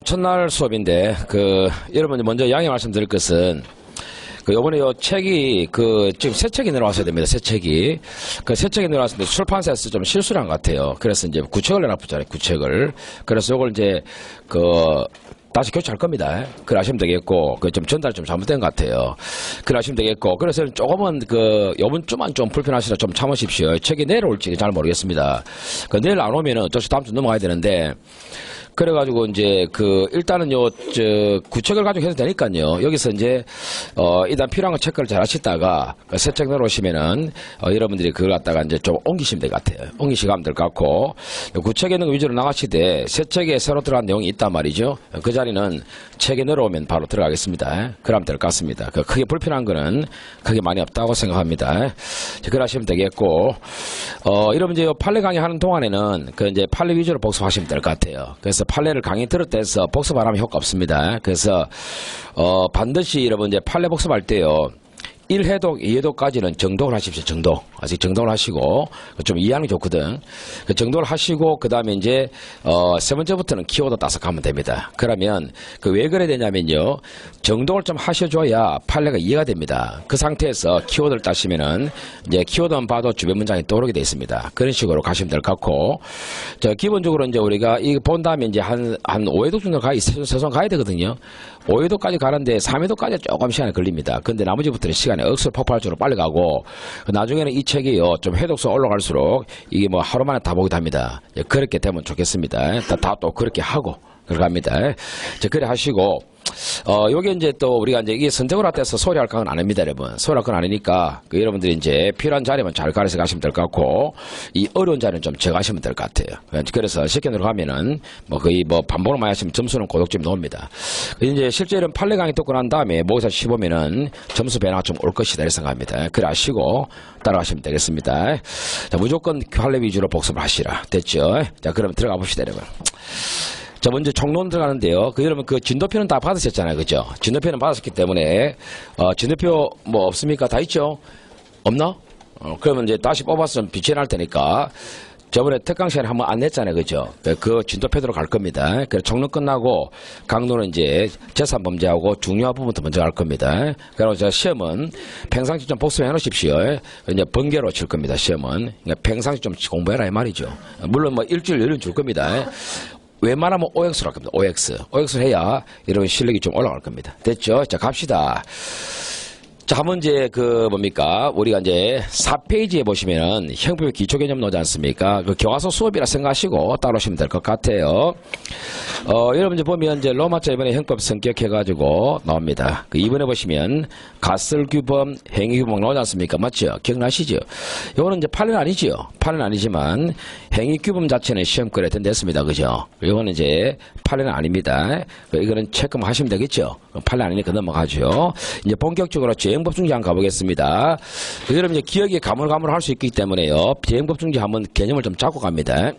첫날 수업인데 여러분 먼저 양해 말씀드릴 것은 요번에 요 책이 지금 새 책이 내려왔어야 됩니다. 새 책이 새 책이 내려왔는데 출판사에서 좀 실수를 한 것 같아요. 그래서 이제 구책을 내놨잖아요. 구책을. 그래서 요걸 이제 다시 교체할 겁니다. 그래 하시면 되겠고, 좀 전달이 좀 잘못된 것 같아요. 그래 하시면 되겠고, 그래서 조금은 요번 주만 좀 불편하시라 좀 참으십시오. 책이 내려올지 잘 모르겠습니다. 내일 안 오면은 어차피 다음 주 넘어가야 되는데, 그래가지고 이제 일단은 구책을 가지고 해도 되니까요. 여기서 이제 일단 필요한 거 체크를 잘 하시다가 새 책 내려오시면은 여러분들이 그걸 갖다가 이제 좀 옮기시면 될 것 같아요. 옮기시면 될 것 같고, 구책에 있는 거 위주로 나가시되 새 책에 새로 들어간 내용이 있단 말이죠. 그 자리는 책에 내려오면 바로 들어가겠습니다. 그러면 될 것 같습니다. 크게 불편한 거는 크게 많이 없다고 생각합니다. 그래 하시면 되겠고, 여러분 이제 판례 강의 하는 동안에는 이제 판례 위주로 복습하시면 될 것 같아요. 그래서 판례를 강의 들을 때 해서 복습 안 하면 효과 없습니다. 그래서 반드시 여러분 이제 판례 복습할 때요. 1해독, 2해독까지는 정독을 하십시오. 정독. 아직 정독을 하시고, 좀 이해하는 게 좋거든. 정독을 하시고, 그 다음에 이제, 세 번째부터는 키워드 따서 가면 됩니다. 그러면, 왜 그래야 되냐면요. 정독을 좀 하셔줘야 판례가 이해가 됩니다. 그 상태에서 키워드를 따시면은, 이제 키워드만 봐도 주변 문장이 떠오르게 되어 있습니다. 그런 식으로 가시면 될 것 같고, 기본적으로 이제 우리가 이거 본 다음에 이제 한 5해독 정도 세선 가야 되거든요. 5해독까지 가는데 3해독까지 조금 시간이 걸립니다. 근데 나머지부터는 시간이 억수로 폭발적으로 빨리 가고, 나중에는 이 책이요, 좀 해독수 올라갈수록 이게 뭐 하루 만에 다 보기도 합니다. 그렇게 되면 좋겠습니다. 다 또 그렇게 하고, 그렇게 합니다. 그래 하시고, 요게 이제 또 우리가 이제 이게 선택을 할 때서 소리할 건 안 합니다, 여러분. 소리할 건 아니니까, 여러분들이 이제 필요한 자리만 잘 가려서 가시면 될 것 같고, 이 어려운 자리는 좀 제거하시면 될 것 같아요. 그래서 쉽게 들어가면은, 거의 반복을 많이 하시면 점수는 고득점이 나옵니다. 이제 실제로는 판례 강의 듣고 난 다음에 모의사 시보면은 점수 변화가 좀 올 것이다, 이렇게 생각합니다. 그래 하시고, 따라가시면 되겠습니다. 자, 무조건 판례 위주로 복습을 하시라. 됐죠? 자, 그럼 들어가 봅시다, 여러분. 자, 먼저 총론 들어가는데요. 여러분 진도표는 다 받으셨잖아요. 그죠? 진도표는 받았기 때문에, 진도표 뭐 없습니까? 다 있죠? 없나? 그러면 이제 다시 뽑았으면 비춰낼 테니까, 저번에 특강 시간에 한번 안 냈잖아요. 그죠? 그 진도표대로 갈 겁니다. 그래서 총론 끝나고, 강론은 이제 재산범죄하고 중요한 부분부터 먼저 갈 겁니다. 그리고 제가 시험은 평상시 좀 복습해 놓으십시오. 이제 번개로 칠 겁니다. 시험은. 그러니까 평상시 좀 공부해라, 이 말이죠. 물론 뭐 일주일 여름 줄 겁니다. 웬만하면 OX로 할 겁니다. OX를 해야 여러분 실력이 좀 올라갈 겁니다. 됐죠? 자, 갑시다. 자, 한번 이제 뭡니까? 우리가 이제 4페이지에 보시면은 형법의 기초 개념 나오지 않습니까? 교과서 수업이라 생각하시고 따라오시면 될 것 같아요. 여러분 이제 보면 이제 로마자 이번에 형법 성격해가지고 나옵니다. 이번에 보시면 가설규범, 행위규범 나오지 않습니까? 맞죠? 기억나시죠? 이거는 이제 판례는 아니죠. 판례는 아니지만 행위규범 자체는 시험거리에 된댔습니다. 그죠? 이거는 이제 판례는 아닙니다. 이거는 체크만 하시면 되겠죠? 판례 아니니까 넘어가죠. 이제 본격적으로 재형법중지 한번 가보겠습니다. 여러분 이제 기억이 가물가물할 수 있기 때문에요. 재형법중지 한번 개념을 좀 잡고 갑니다.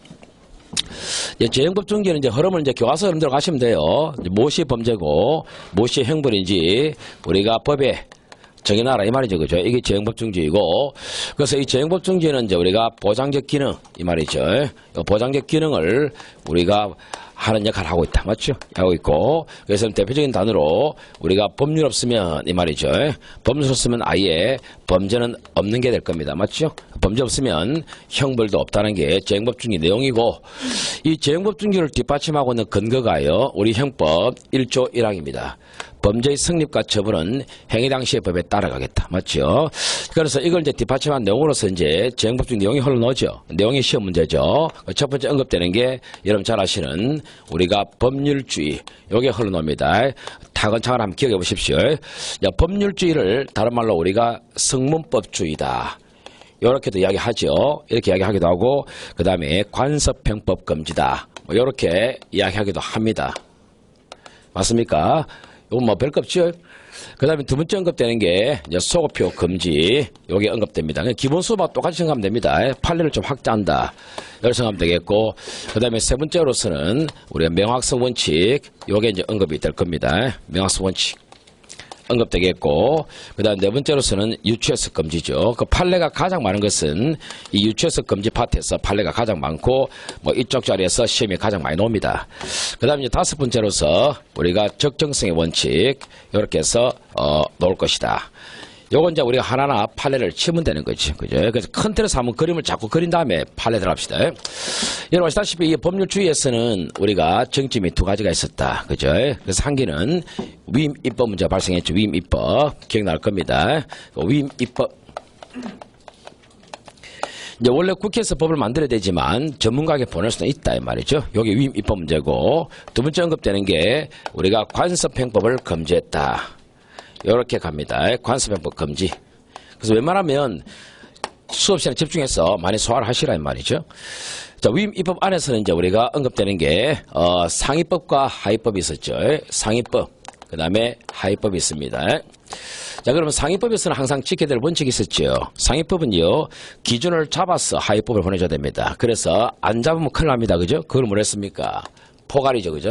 재형법중지는 이제 흐름을 이제 교과서 흐름대로 가시면 돼요. 무엇이 범죄고 무엇이 형벌인지 우리가 법에 정해놔라 이 말이죠. 그죠? 이게 재형법중지이고, 그래서 이 재형법중지는 이제 우리가 보장적 기능 이 말이죠. 보장적 기능을 우리가 하는 역할을 하고 있다. 맞죠? 하고 있고, 그래서 대표적인 단어로 우리가 법률 없으면 이 말이죠. 법률 없으면 아예 범죄는 없는 게 될 겁니다. 맞죠? 범죄 없으면 형벌도 없다는 게 재형법중지 내용이고, 이 재형법중지를 뒷받침하고 있는 근거가요. 우리 형법 1조 1항입니다. 범죄의 성립과 처벌은 행위 당시의 법에 따라가겠다. 맞죠? 그래서 이걸 이제 뒷받침한 내용으로서 이제 재형법중 내용이 흘러나오죠. 내용이 시험 문제죠. 첫 번째 언급되는 게 여러분 잘 아시는 우리가 법률주의. 요게 흘러나옵니다. 타건창을 한번 기억해 보십시오. 법률주의를 다른 말로 우리가 성문법주의다. 요렇게도 이야기하죠. 이렇게 이야기하기도 하고, 그 다음에 관습형법 금지다. 요렇게 이야기하기도 합니다. 맞습니까? 이건 뭐 별거 없죠. 그 다음에 두 번째 언급되는 게 이제 소급표 금지. 요게 언급됩니다. 기본 수업과 똑같이 생각하면 됩니다. 판례를 좀 확대한다. 이렇게 생각하면 되겠고, 그 다음에 세 번째로서는 우리가 명확성 원칙. 요게 이제 언급이 될 겁니다. 명확성 원칙. 언급되겠고, 그 다음 네 번째로서는 유추해석 금지죠. 그 판례가 가장 많은 것은 이 유추해석 금지 파트에서 판례가 가장 많고, 뭐 이쪽 자리에서 시험이 가장 많이 나옵니다. 그 다음 이제 다섯 번째로서 우리가 적정성의 원칙, 이렇게 해서, 놓을 것이다. 요건 이제 우리가 하나하나 판례를 치면 되는 거지. 그죠? 그래서 큰 틀에서 한번 그림을 자꾸 그린 다음에 판례 들어갑시다. 여러분 아시다시피 이 법률주의에서는 우리가 정점이 두 가지가 있었다. 그죠? 그래서 한 개는 위임 입법 문제가 발생했죠. 위임 입법. 기억날 겁니다. 위임 입법. 이제 원래 국회에서 법을 만들어야 되지만 전문가에게 보낼 수는 있다 이 말이죠. 여기 위임 입법 문제고, 두 번째 언급되는 게 우리가 관습행법을 금지했다. 이렇게 갑니다. 관습행법 금지. 그래서 웬만하면 수업 시간에 집중해서 많이 소화를 하시라 이 말이죠. 자, 위임 입법 안에서는 이제 우리가 언급되는 게 상위법과 하위법이 있었죠. 상위법, 그 다음에 하위법이 있습니다. 자, 그러면 상위법에서는 항상 지켜야 될 원칙이 있었죠. 상위법은요, 기준을 잡아서 하위법을 보내줘야 됩니다. 그래서 안 잡으면 큰일 납니다. 그죠? 그걸 뭘 했습니까? 포괄이죠. 그죠?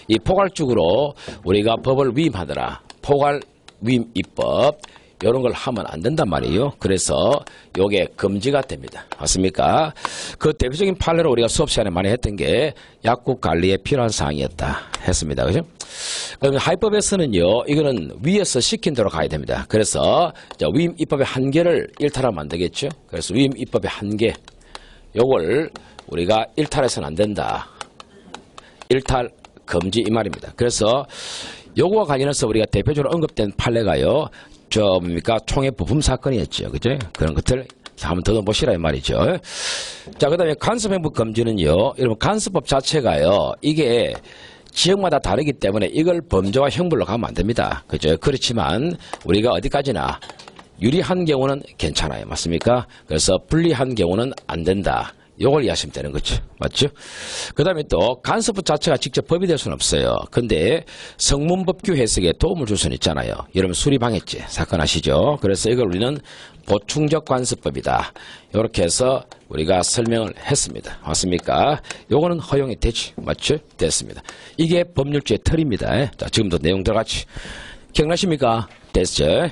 이 포괄적으로 우리가 법을 위임하더라. 포괄 위임 입법, 이런 걸 하면 안 된단 말이에요. 그래서 요게 금지가 됩니다. 맞습니까? 그 대표적인 판례로 우리가 수업 시간에 많이 했던 게 약국 관리에 필요한 사항이었다 했습니다. 그죠? 그럼 하위법에서는요, 이거는 위에서 시킨 대로 가야 됩니다. 그래서 위임 입법의 한계를 일탈하면 안 되겠죠? 그래서 위임 입법의 한계, 요걸 우리가 일탈해서는 안 된다. 일탈 금지 이 말입니다. 그래서 요거와 관련해서 우리가 대표적으로 언급된 판례가요, 뭡니까? 총회 부품 사건이었죠. 그죠? 그런 것들 한번 더 보시라 이 말이죠. 자, 그 다음에 간섭행법 금지는요, 여러분, 간섭법 자체가요, 이게 지역마다 다르기 때문에 이걸 범죄와 형벌로 가면 안 됩니다. 그죠? 그렇지만 우리가 어디까지나 유리한 경우는 괜찮아요. 맞습니까? 그래서 불리한 경우는 안 된다. 요걸 이해하시면 되는 거죠. 맞죠? 그 다음에 또 간섭법 자체가 직접 법이 될 수는 없어요. 근데 성문법규 해석에 도움을 줄 수는 있잖아요. 여러분 수리방해죄 사건 아시죠? 그래서 이걸 우리는 보충적 간섭법이다. 이렇게 해서 우리가 설명을 했습니다. 맞습니까? 요거는 허용이 되지. 맞죠? 됐습니다. 이게 법률주의 틀입니다. 자, 지금도 내용 들어갔지. 기억나십니까? 됐죠?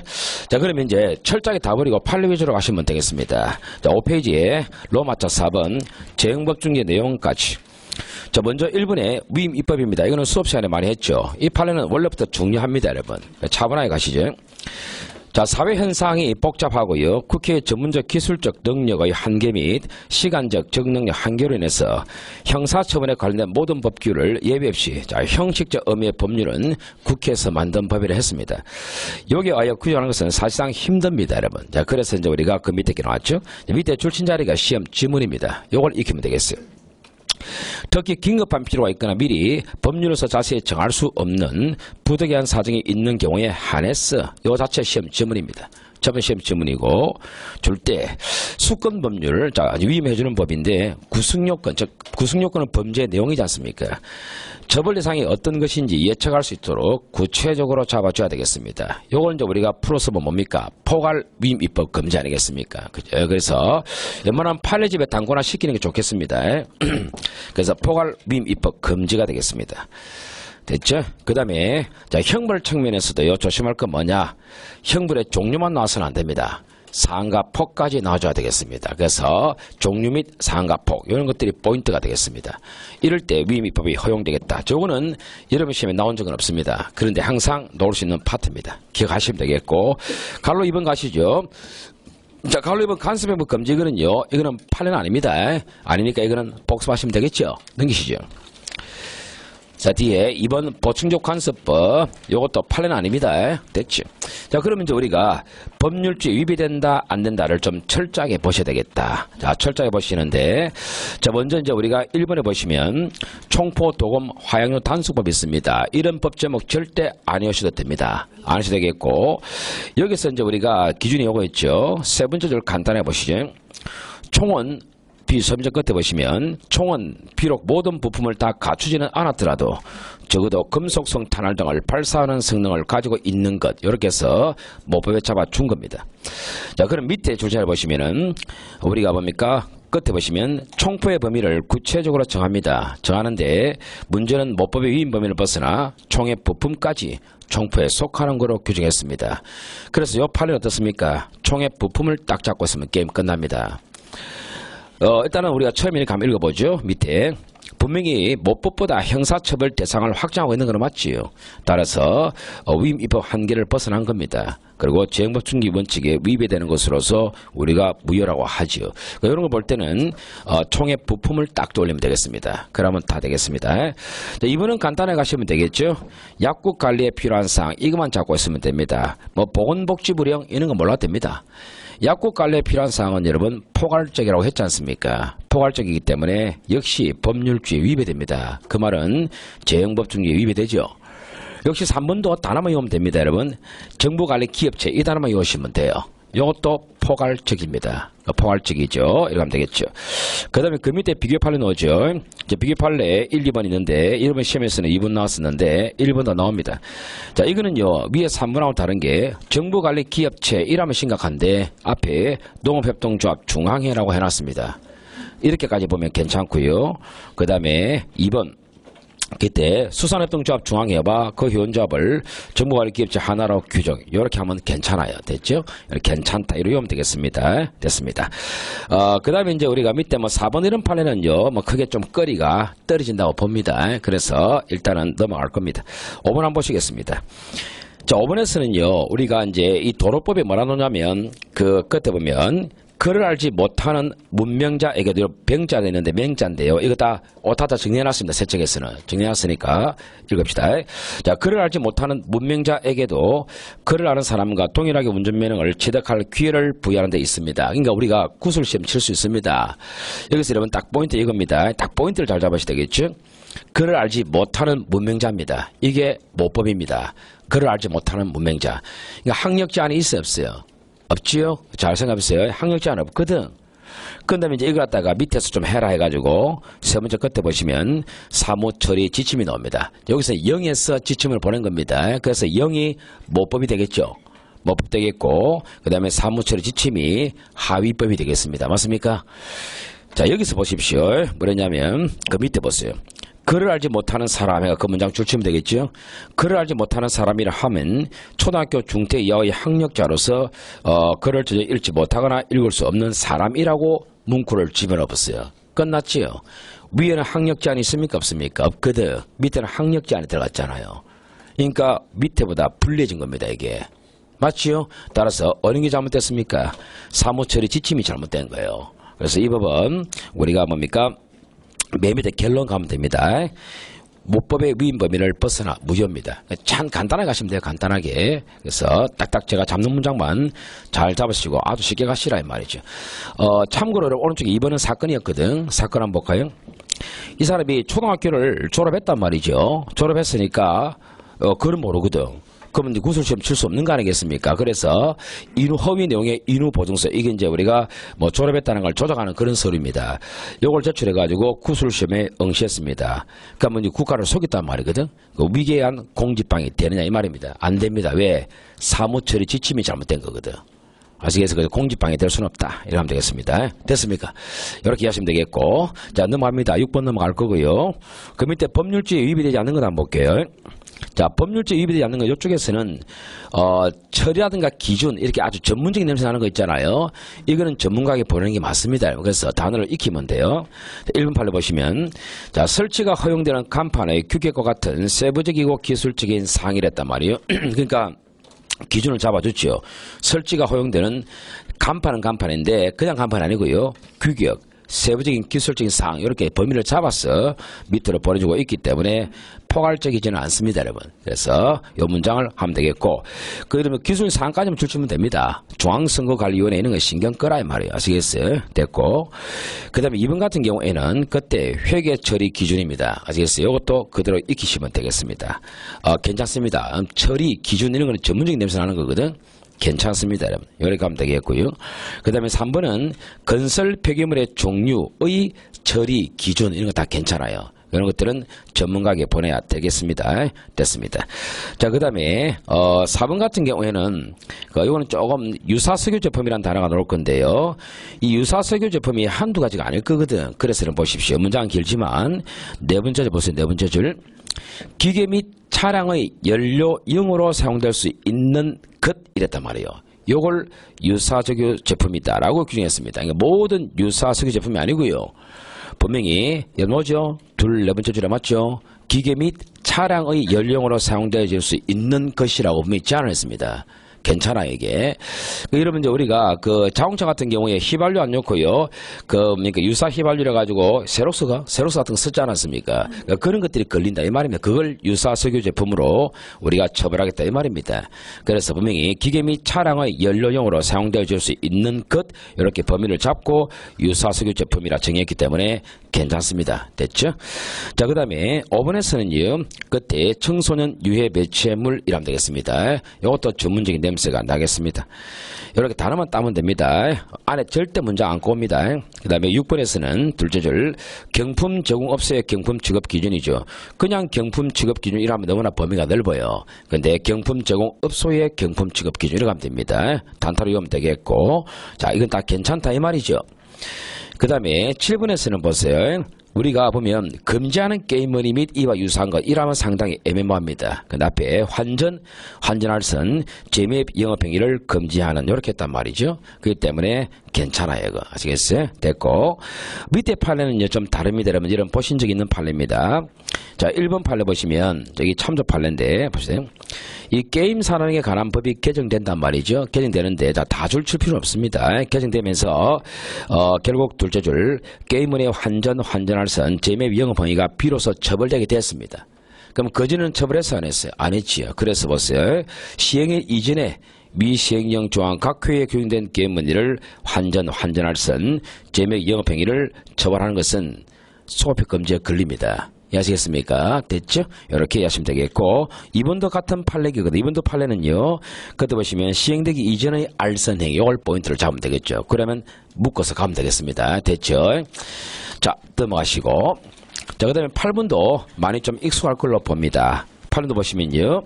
자, 그러면 이제 철저하게 다 버리고 판례 위주로 가시면 되겠습니다. 자, 5페이지에 로마자 4번 재형법 중개 내용까지. 자, 먼저 1번의 위임 입법입니다. 이거는 수업 시간에 많이 했죠. 이 판례는 원래부터 중요합니다, 여러분. 차분하게 가시죠. 자, 사회 현상이 복잡하고요. 국회의 전문적 기술적 능력의 한계 및 시간적 적능력 한계로 인해서 형사처분에 관련된 모든 법규를 예외 없이 형식적 의미의 법률은 국회에서 만든 법이라 했습니다. 여기에 와서 구조하는 것은 사실상 힘듭니다, 여러분. 자, 그래서 이제 우리가 그 밑에 게 나왔죠. 밑에 줄친 자리가 시험 지문입니다. 요걸 익히면 되겠어요. 특히 긴급한 필요가 있거나 미리 법률에서 자세히 정할 수 없는 부득이한 사정이 있는 경우에 한해서 이 자체 시험 지문입니다. 저번 시험 지문이고 줄 때 수권 법률을 위임해주는 법인데 구승요건, 즉 구승요건은 범죄의 내용이지 않습니까? 처벌 대상이 어떤 것인지 예측할 수 있도록 구체적으로 잡아줘야 되겠습니다. 요걸 이제 우리가 풀어서 뭡니까? 포괄 위임 입법 금지 아니겠습니까? 그죠? 그래서 웬만한 판례집에 단권화 시키는 게 좋겠습니다. 그래서 포괄 위임 입법 금지가 되겠습니다. 됐죠? 그 다음에 형벌 측면에서도요, 조심할 건 뭐냐? 형벌의 종류만 나와서는 안 됩니다. 사항과 폭까지 나와줘야 되겠습니다. 그래서 종류 및 사항과 폭 이런 것들이 포인트가 되겠습니다. 이럴 때 위임 입법이 허용되겠다. 저거는 여러분 시험에 나온 적은 없습니다. 그런데 항상 나올 수 있는 파트입니다. 기억하시면 되겠고, 갈로 2번 가시죠. 자, 갈로 2번 간섭행법 금지, 이거는요, 이거는 판례는 아닙니다. 아니니까 이거는 복습하시면 되겠죠. 넘기시죠. 자, 뒤에 2번 보충적 간섭법, 요것도 판례는 아닙니다. 됐죠? 자, 그러면 이제 우리가 법률주의 위배된다, 안 된다를 좀 철저하게 보셔야 되겠다. 자, 철저하게 보시는데, 자, 먼저 이제 우리가 1번에 보시면 총포, 도검, 화약류 단속법이 있습니다. 이런 법 제목 절대 안 외우셔도 됩니다. 안 하셔도 되겠고, 여기서 이제 우리가 기준이 요거였죠. 세 번째 줄 간단하게 보시죠. 총은 비소비적 끝에 보시면 총은 비록 모든 부품을 다 갖추지는 않았더라도 적어도 금속성 탄알 등을 발사하는 성능을 가지고 있는 것, 이렇게 해서 모법에 잡아준 겁니다. 자, 그럼 밑에 줄자를 보시면은 우리가 뭡니까? 끝에 보시면 총포의 범위를 구체적으로 정합니다. 정하는데 문제는 모법의 위임 범위를 벗어나 총의 부품까지 총포에 속하는 거로 규정했습니다. 그래서 이 판례는 어떻습니까? 총의 부품을 딱 잡고 있으면 게임 끝납니다. 일단은 우리가 처음이니까 한번 읽어보죠. 밑에 분명히 모법보다 형사처벌 대상을 확정하고 있는 건 맞지요. 따라서 위임 입법 한계를 벗어난 겁니다. 그리고 재형법 중기 원칙에 위배되는 것으로서 우리가 무효라고 하지요. 이런 걸 볼 때는 총의 부품을 딱 떠올리면 되겠습니다. 그러면 다 되겠습니다. 자, 이번은 간단하게 가시면 되겠죠. 약국 관리에 필요한 사항 이것만 잡고 있으면 됩니다. 뭐 보건복지부령 이런 거 몰라도 됩니다. 약국 관리에 필요한 사항은 여러분 포괄적이라고 했지 않습니까? 포괄적이기 때문에 역시 법률주의에 위배됩니다. 그 말은 재형법 중기에 위배되죠. 역시 3번도 단어만 외우면 됩니다. 여러분 정부관리 기업체 이 단어만 외우시면 돼요. 이것도 포괄적입니다. 포괄적이죠. 이렇게 하면 되겠죠. 그 다음에 그 밑에 비교 판례 나오죠. 비교 판례 1, 2번 있는데 1번 시험에서는 2번 나왔었는데 1번도 나옵니다. 자, 이거는요 위에 3번하고 다른 게 정부관리 기업체 이라면 심각한데 앞에 농업협동조합 중앙회라고 해놨습니다. 이렇게까지 보면 괜찮고요. 그 다음에 2번 그때 수산협동조합 중앙회와 그 회원조합을 정부관리기업체 하나로 규정 이렇게 하면 괜찮아요. 됐죠? 이렇게 괜찮다 이렇게 하면 되겠습니다. 됐습니다. 그 다음에 이제 우리가 밑에 뭐 4번 이런 판례는요 뭐 크게 좀 거리가 떨어진다고 봅니다. 그래서 일단은 넘어갈 겁니다. 5번 한번 보시겠습니다. 자, 5번에서는요 우리가 이제 이 도로법에 뭐라 놓냐면 그 끝에 보면 그를 알지 못하는 문명자에게도 병자가 있는데 명자인데요. 이거 다 오타다 정리해놨습니다. 세 책에서는. 정리해놨으니까 읽읍시다. 자, 그를 알지 못하는 문명자에게도 그를 아는 사람과 동일하게 운전면허를 취득할 기회를 부여하는 데 있습니다. 그러니까 우리가 구술시험 칠 수 있습니다. 여기서 여러분 딱 포인트 이겁니다. 딱 포인트를 잘 잡으셔야 되겠죠. 그를 알지 못하는 문명자입니다. 이게 모법입니다. 그를 알지 못하는 문명자. 그러니까 학력 제한이 있어요, 없어요? 없지요? 잘 생각해보세요. 학력 제한 없거든. 그 다음에 이제 이거 갖다가 밑에서 좀 해라 해가지고 세 번째 끝에 보시면 사무 처리 지침이 나옵니다. 여기서 0에서 지침을 보낸 겁니다. 그래서 0이 모법이 되겠죠. 모법 되겠고 그 다음에 사무 처리 지침이 하위법이 되겠습니다. 맞습니까? 자, 여기서 보십시오. 뭐랬냐면 그 밑에 보세요. 그를 알지 못하는 사람, 그 문장 줄치면 되겠죠. 그를 알지 못하는 사람이라 하면 초등학교 중퇴 이하의 학력자로서 글을 전혀 읽지 못하거나 읽을 수 없는 사람이라고 문구를 집어넣었어요. 끝났지요. 위에는 학력 제한이 있습니까 없습니까? 없거든. 밑에는 학력 제한이 들어갔잖아요. 그러니까 밑에보다 불리해진 겁니다. 이게. 맞지요? 따라서 어느 게 잘못됐습니까? 사무처리 지침이 잘못된 거예요. 그래서 이 법은 우리가 뭡니까? 맨 밑에 결론 가면 됩니다. 모법의 위임 범위를 벗어나 무효입니다. 참 간단하게 가시면 돼요. 간단하게. 그래서 딱딱 제가 잡는 문장만 잘 잡으시고 아주 쉽게 가시라 이 말이죠. 참고로 오른쪽에 2번은 사건이었거든. 사건 한번 볼까요? 이 사람이 초등학교를 졸업했단 말이죠. 졸업했으니까 그건 모르거든. 그러면 이제 구술시험 칠 수 없는 거 아니겠습니까? 그래서 허위 내용의 인후보증서 이게 이제 우리가 뭐 졸업했다는 걸 조작하는 그런 서류입니다. 요걸 제출해가지고 구술시험에 응시했습니다. 그러면 이제 국가를 속였단 말이거든. 그 위계한 공지방이 되느냐 이 말입니다. 안 됩니다. 왜? 사무처리 지침이 잘못된 거거든. 아시겠어요? 공지방이 될 수는 없다. 이렇게 하면 되겠습니다. 됐습니까? 이렇게 이해하시면 되겠고. 자, 넘어갑니다. 6번 넘어갈 거고요. 그 밑에 법률주의에 위배되지 않는 건 한번 볼게요. 자, 법률주의 위배되지 않는 거 이쪽에서는 처리라든가 기준 이렇게 아주 전문적인 냄새 나는 거 있잖아요. 이거는 전문가에게 보내는 게 맞습니다. 그래서 단어를 익히면 돼요. 1번 판례 보시면 자, 설치가 허용되는 간판의 규격과 같은 세부적이고 기술적인 사항이랬단 말이에요. 그러니까 기준을 잡아줬죠. 설치가 허용되는 간판은 간판인데 그냥 간판이 아니고요. 규격, 세부적인 기술적인 사항 이렇게 범위를 잡아서 밑으로 보내주고 있기 때문에 포괄적이지는 않습니다, 여러분. 그래서 이 문장을 하면 되겠고 그러면 기술 사항까지만 줄치면 됩니다. 중앙선거관리위원회 있는 거 신경 끄라 이 말이에요. 아시겠어요? 됐고 그 다음에 2번 같은 경우에는 그때 회계 처리 기준입니다. 아시겠어요? 이것도 그대로 익히시면 되겠습니다. 괜찮습니다. 처리 기준 이런 거는 전문적인 냄새 나는 거거든. 괜찮습니다, 여러분. 이렇게 가면 되겠고요. 그 다음에 3번은 건설 폐기물의 종류의 처리 기준 이런 거 다 괜찮아요. 이런 것들은 전문가에게 보내야 되겠습니다. 됐습니다. 자, 그 다음에 4번 같은 경우에는 이거는 조금 유사석유 제품이라는 단어가 나올 건데요. 이 유사석유 제품이 한두 가지가 아닐 거거든. 그래서 보십시오. 문장은 길지만 네 번째 줄 보세요. 네 번째 줄. 기계 및 차량의 연료용으로 사용될 수 있는 것 이랬단 말이에요. 요걸 유사석유 제품이다라고 규정했습니다. 그러니까 모든 유사석유 제품이 아니고요. 분명히 뭐죠? 네 번째 줄에 맞죠? 기계 및 차량의 연료용으로 사용될 수 있는 것이라고 분명히 제안을 했습니다. 괜찮아 이게. 여러분 이제 우리가 그 자동차 같은 경우에 휘발유 안 넣고요. 그러니까 유사 휘발유래 가지고 세록스 같은 거 쓰지 않았습니까? 그러니까 그런 것들이 걸린다 이 말입니다. 그걸 유사 석유 제품으로 우리가 처벌하겠다 이 말입니다. 그래서 분명히 기계 및 차량의 연료용으로 사용되어 줄 수 있는 것 이렇게 범위를 잡고 유사 석유 제품이라 정했기 때문에 괜찮습니다. 됐죠? 자, 그 다음에 5번에서는요. 그때 청소년 유해 배출물이라면 되겠습니다. 이것도 전문적인 냄새가 나겠습니다. 이렇게 단어만 따면 됩니다. 안에 절대 문장 안 꼽니다. 그 다음에 6번에서는 둘째 줄 경품 제공업소의 경품 취급 기준이죠. 그냥 경품 취급 기준이라면 너무나 범위가 넓어요. 근데 경품 제공업소의 경품 취급 기준이라고 하면 됩니다. 단타로 외우면 되겠고, 자, 이건 다 괜찮다 이 말이죠. 그 다음에 7번에서는 보세요. 우리가 보면 금지하는 게임머니 및 이와 유사한 것 이라면 상당히 애매모호합니다. 그 앞에 환전할 선 재매입 영업행위를 금지하는 이렇게 했단 말이죠. 그렇기 때문에 괜찮아요. 이거 아시겠어요? 됐고 밑에 판례는 좀 다릅니다. 여러분 이런 보신 적 있는 판례입니다. 자, 1번 판례 보시면 저기 참조 판례인데 보세요. 이 게임 산업에 관한 법이 개정된단 말이죠. 개정되는데 다 줄 칠 필요는 없습니다. 개정되면서 결국 둘째 줄 게임머니의 환전할 선 재매입 영업행위가 비로소 처벌되게 됐습니다. 그럼 그전에는 처벌했어 안 했어요? 안 했지요. 그래서 보세요. 시행일 이전에 미시행령 조항 각 회에 규정된 게임머니를 환전할 선 재매입 영업행위를 처벌하는 것은 소급효 금지에 걸립니다. 이해하시겠습니까? 됐죠? 이렇게 이해하시면 되겠고 2번도 같은 판례기거든요. 2번도 판례는요. 그때 보시면 시행되기 이전의 알선행위 이걸 포인트를 잡으면 되겠죠. 그러면 묶어서 가면 되겠습니다. 됐죠? 자, 넘어가시고 자, 그 다음에 8번도 많이 좀 익숙할 걸로 봅니다. 8번도 보시면요.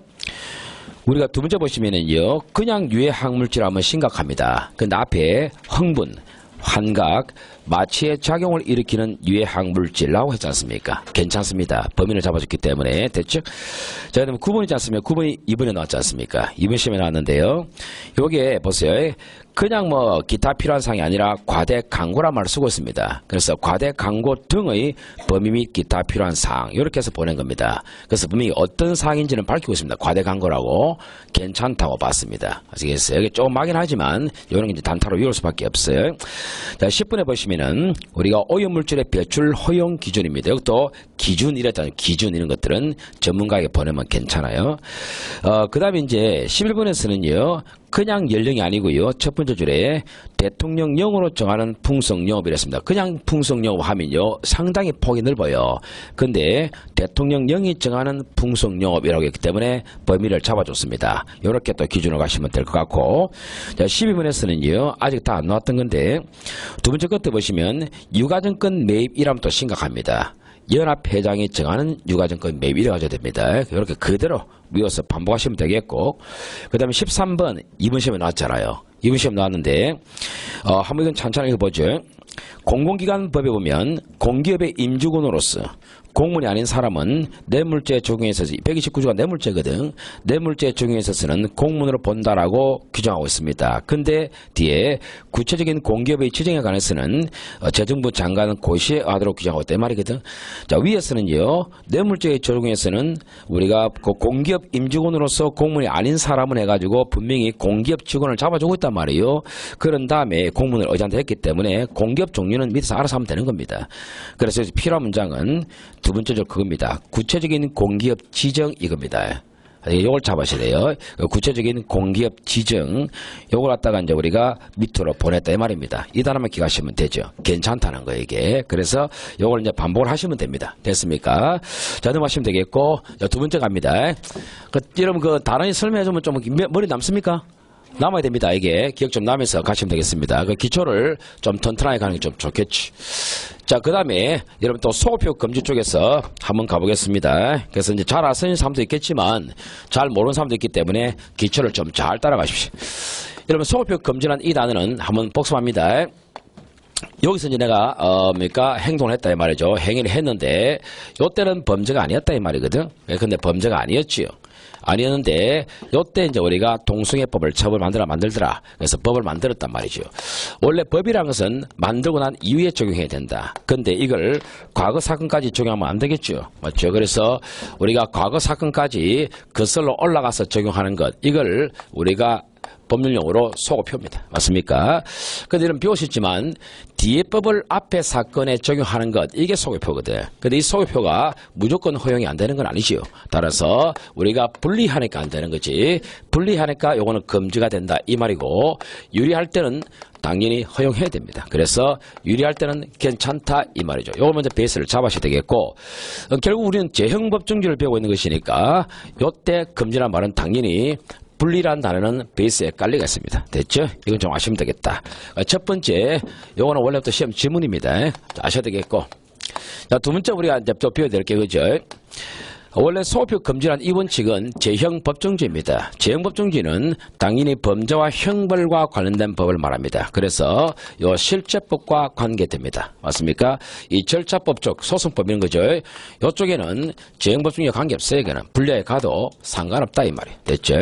우리가 두 번째 보시면은요. 그냥 유해 항물질하면 심각합니다. 근데 앞에 흥분, 환각, 마취의 작용을 일으키는 유해 항물질이라고 했지 않습니까? 괜찮습니다. 범위를 잡아줬기 때문에 됐죠? 자, 그다음에 9번 있지 않습니까? 9번이 2번에 나왔지 않습니까? 2번 시험에 나왔는데요. 요게 보세요. 그냥 뭐 기타 필요한 사항이 아니라 과대 강고란 말을 쓰고 있습니다. 그래서 과대 강고 등의 범위 및 기타 필요한 사항 이렇게 해서 보낸 겁니다. 그래서 분명히 어떤 사항인지는 밝히고 있습니다. 과대 강고라고 괜찮다고 봤습니다. 아시겠어요? 이게 조금 막긴 하지만 이런 게 이제 단타로 외울 수밖에 없어요. 자, 10번에 보시면은 우리가 오염물질의 배출 허용 기준입니다. 이것도 기준 이랬잖아요. 기준 이런 것들은 전문가에게 보내면 괜찮아요. 그 다음에 이제 11번에서는요. 그냥 연령이 아니고요. 첫 번째 줄에 대통령령으로 정하는 풍속영업이랬습니다. 그냥 풍속영업 하면요. 상당히 폭이 넓어요. 근데 대통령령이 정하는 풍속영업이라고 했기 때문에 범위를 잡아줬습니다. 이렇게 또 기준으로 가시면 될 것 같고 자, 12번에서는요. 아직 다 안 나왔던 건데 두 번째 것도 보시면 유가증권 매입이라면 또 심각합니다. 연합회장이 정하는 유가증권 매입 이래 가져야 됩니다. 이렇게 그대로 외워서 반복하시면 되겠고 그 다음에 13번 2번 시험에 나왔잖아요. 2번 시험 나왔는데 한번 이건 찬찬히 읽어보죠. 공공기관법에 보면 공기업의 임직원으로서 공무원이 아닌 사람은 뇌물죄 적용에 있어서 129조가 뇌물죄거든. 뇌물죄 적용에 있어서는 공무원으로 본다라고 규정하고 있습니다. 근데 뒤에 구체적인 공기업의 지정에 관해서는 재정부 장관 고시에 하도록 규정하고 있단 말이거든. 자, 위에서는요. 뇌물죄 적용에서는 우리가 그 공기업 임직원으로서 공무원이 아닌 사람을 해가지고 분명히 공기업 직원을 잡아주고 있단 말이에요. 그런 다음에 공무원을 의지한다 했기 때문에 공기업 종류는 밑에서 알아서 하면 되는 겁니다. 그래서 필요한 문장은 두 번째 줄 그겁니다. 구체적인 공기업 지정 이겁니다. 이걸 잡으셔야 돼요. 구체적인 공기업 지정 요걸 갖다가 이제 우리가 밑으로 보냈다 이 말입니다. 이 단어만 기억하시면 되죠. 괜찮다는 거예요 이게. 그래서 요걸 이제 반복을 하시면 됩니다. 됐습니까? 자, 넘어가시면 되겠고 자, 두 번째 갑니다. 여러분 그 단어에 설명해주면 좀 머리 남습니까? 남아야 됩니다. 이게 기억 좀 나면서 가시면 되겠습니다. 그 기초를 좀 튼튼하게 가는 게 좀 좋겠지. 자, 그 다음에 여러분 또 소급표 금지 쪽에서 한번 가보겠습니다. 그래서 이제 잘 아시는 사람도 있겠지만 잘 모르는 사람도 있기 때문에 기초를 좀 잘 따라가십시오. 여러분 소급표 금지란 이 단어는 한번 복습합니다. 여기서 이제 내가 행동을 했다 이 말이죠. 행위를 했는데 요때는 범죄가 아니었다 이 말이거든. 근데 범죄가 아니었지요. 아니었는데 요때 이제 우리가 동승해법을 처벌 만들더라. 그래서 법을 만들었단 말이죠. 원래 법이라는 것은 만들고 난 이후에 적용해야 된다. 근데 이걸 과거 사건까지 적용하면 안 되겠죠. 맞죠? 그래서 우리가 과거 사건까지 거슬러 올라가서 적용하는 것, 이걸 우리가 법률용어로 소급표입니다. 맞습니까? 근데 이런 배우셨지만 뒤에 법을 앞에 사건에 적용하는 것, 이게 소급표거든. 근데 이 소급표가 무조건 허용이 안 되는 건 아니지요. 따라서 우리가 분리하니까 안 되는 거지. 분리하니까 요거는 금지가 된다 이 말이고, 유리할 때는 당연히 허용해야 됩니다. 그래서 유리할 때는 괜찮다 이 말이죠. 요거 먼저 베이스를 잡으셔야 되겠고, 결국 우리는 재형법정지를 배우고 있는 것이니까 요때 금지란 말은 당연히 분리란 단어는 베이스에 깔리가 있습니다. 됐죠? 이건 좀 아시면 되겠다. 첫 번째, 요거는 원래부터 시험 지문입니다. 아셔야 되겠고. 자, 두 번째 우리가 이제 또 배워야 될 게, 그죠? 원래 소급표 금지란 이 원칙은 재형법정지입니다. 재형법정지는 당연히 범죄와 형벌과 관련된 법을 말합니다. 그래서 요 실제법과 관계됩니다. 맞습니까? 이 절차법 쪽 소송법 이런 거죠. 요쪽에는 재형법정지와 관계없어요. 이거는 분리해 가도 상관없다 이 말이 됐죠.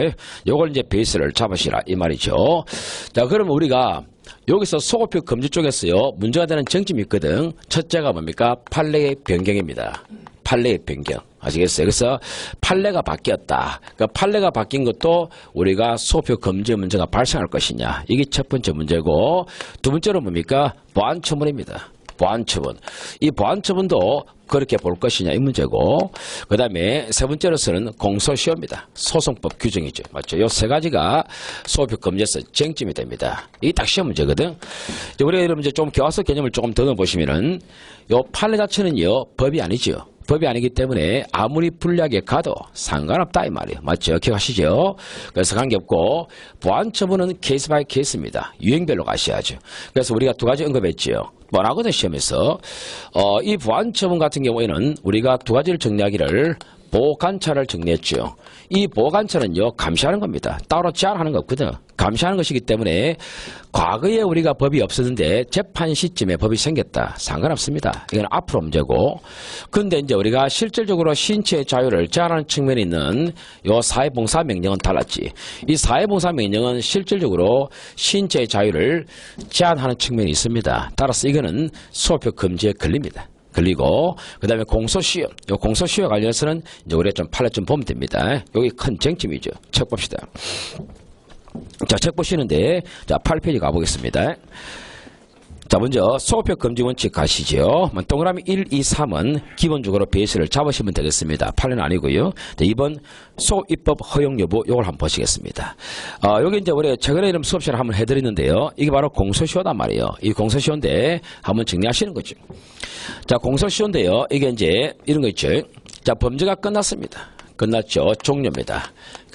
요걸 이제 베이스를 잡으시라 이 말이죠. 자, 그럼 우리가 여기서 소급표 금지 쪽에서요 문제가 되는 쟁점이 있거든. 첫째가 뭡니까? 판례의 변경입니다. 판례의 변경. 아시겠어요? 그래서 판례가 바뀌었다. 그러니까 판례가 바뀐 것도 우리가 소급표 금지 문제가 발생할 것이냐. 이게 첫 번째 문제고, 두 번째로 뭡니까? 보안처분입니다. 보안처분. 이 보안처분도 그렇게 볼 것이냐 이 문제고, 그 다음에 세 번째로서는 공소시효입니다. 소송법 규정이죠. 맞죠? 요 세 가지가 소급표 금지에서 쟁점이 됩니다. 이게 딱 시험 문제거든. 우리가 여러분 이제 좀 교과서 개념을 조금 더 넣어보시면은 요 판례 자체는요 법이 아니죠. 법이 아니기 때문에 아무리 불리하게 가도 상관없다 이 말이에요. 맞죠? 기억하시죠? 그래서 관계없고, 보안처분은 케이스 바이 케이스입니다. 유형별로 가셔야죠. 그래서 우리가 두 가지 언급했죠. 뭐라거든 시험에서. 이 보안처분 같은 경우에는 우리가 두 가지를 정리하기를 보호관찰을 정리했죠. 이 보호관찰은요 감시하는 겁니다. 따로 제한하는 거 없거든. 감시하는 것이기 때문에 과거에 우리가 법이 없었는데 재판 시점에 법이 생겼다. 상관없습니다. 이건 앞으로 문제고. 근데 이제 우리가 실질적으로 신체의 자유를 제한하는 측면이 있는 요 사회봉사명령은 달랐지. 이 사회봉사명령은 실질적으로 신체의 자유를 제한하는 측면이 있습니다. 따라서 이거는 소급표 금지에 걸립니다. 걸리고, 그 다음에 공소시효. 요 공소시효 관련해서는 이제 우리가 좀 판례 좀 보면 됩니다. 여기 큰 쟁점이죠. 책 봅시다. 자, 책 보시는데, 자, 8페이지 가보겠습니다. 자, 먼저 소급표 금지 원칙 가시죠. 동그라미 1, 2, 3은 기본적으로 베이스를 잡으시면 되겠습니다. 8은 아니고요. 자, 2번 소입법 허용 여부 요걸 한번 보시겠습니다. 여기 이제 우리 최근에 이런 수업 시간을 한번 해드렸는데요. 이게 바로 공소시효단 말이에요. 이 공소시효인데 한번 정리하시는 거죠. 자, 공소시효인데요. 이게 이제 이런 거 있죠. 자, 범죄가 끝났습니다. 끝났죠. 종료입니다.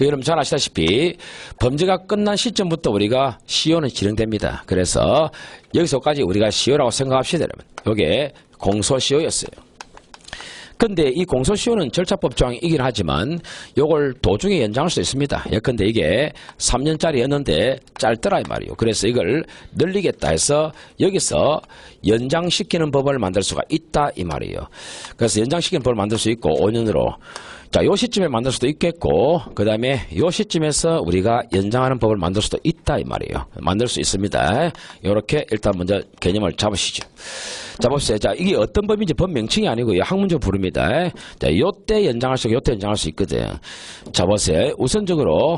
여러분 잘 아시다시피 범죄가 끝난 시점부터 우리가 시효는 진행됩니다. 그래서 여기서까지 우리가 시효라고 생각합시다. 여러분. 이게 공소시효였어요. 근데 이 공소시효는 절차법 조항이긴 하지만 요걸 도중에 연장할 수 있습니다. 예컨대 이게 3년짜리였는데 짧더라 이 말이에요. 그래서 이걸 늘리겠다 해서 여기서 연장시키는 법을 만들 수가 있다 이 말이에요. 그래서 연장시키는 법을 만들 수 있고 5년으로. 자, 요 시점에 만들 수도 있겠고, 그 다음에 요 시점에서 우리가 연장하는 법을 만들 수도 있다 이 말이에요. 만들 수 있습니다. 요렇게 일단 먼저 개념을 잡으시죠. 자, 보세요. 자, 이게 어떤 법인지 법 명칭이 아니고요. 학문적으로 부릅니다. 자, 요때 연장할 수 있고 요때 연장할 수 있거든. 자, 보세요. 우선적으로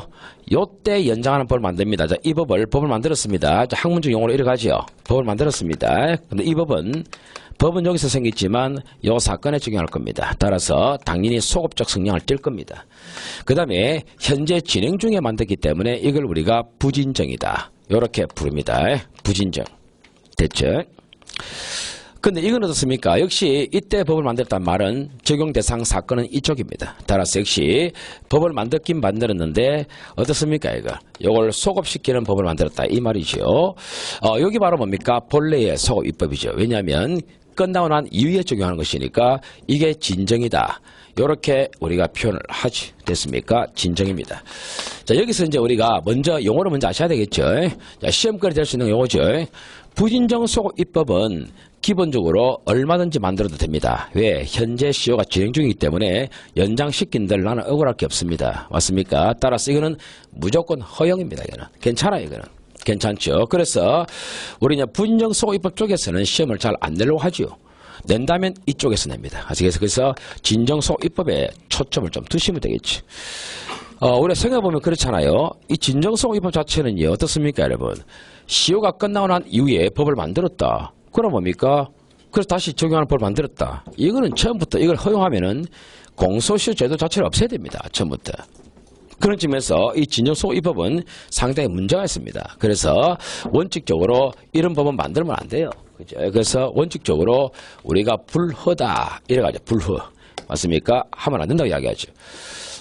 요때 연장하는 법을 만듭니다. 자, 이 법을 만들었습니다. 자, 학문적 용어로 이래 가지요. 법을 만들었습니다. 근데 이 법은 여기서 생겼지만 요 사건에 적용할 겁니다. 따라서 당연히 소급적 성향을 띨 겁니다. 그 다음에 현재 진행 중에 만들기 때문에 이걸 우리가 부진정이다. 요렇게 부릅니다. 부진정. 됐죠? 근데 이건 어떻습니까? 역시 이때 법을 만들었다는 말은 적용 대상 사건은 이쪽입니다. 따라서 역시 법을 만들긴 만들었는데 어떻습니까? 이걸 소급시키는 법을 만들었다 이 말이죠. 여기 바로 뭡니까? 본래의 소급 입법이죠. 왜냐하면 끝나고 난 이후에 적용하는 것이니까 이게 진정이다. 이렇게 우리가 표현을 하지. 됐습니까? 진정입니다. 자, 여기서 이제 우리가 먼저 용어를 먼저 아셔야 되겠죠. 자, 시험거리 될 수 있는 용어죠. 부진정 소급 입법은 기본적으로 얼마든지 만들어도 됩니다. 왜? 현재 시효가 진행 중이기 때문에 연장시킨들 나는 억울할 게 없습니다. 맞습니까? 따라서 이거는 무조건 허용입니다. 이거는. 괜찮아요. 이거는. 괜찮죠. 그래서 우리 부진정 소급 입법 쪽에서는 시험을 잘 안 내려고 하죠. 낸다면 이쪽에서 냅니다. 아시겠어요? 그래서 진정 소급 입법에 초점을 좀 두시면 되겠지. 우리가 생각해보면 그렇잖아요. 이 진정 소급 입법 자체는요. 어떻습니까, 여러분? 시효가 끝나고 난 이후에 법을 만들었다. 그럼 뭡니까? 그래서 다시 적용하는 법을 만들었다. 이거는 처음부터 이걸 허용하면은 공소시효 제도 자체를 없애야 됩니다. 처음부터. 그런 측면에서 이 진정소급 입법은 상당히 문제가 있습니다. 그래서 원칙적으로 이런 법은 만들면 안 돼요. 그죠? 그래서 원칙적으로 우리가 불허다. 이래가지고 불허. 맞습니까? 하면 안 된다고 이야기하죠.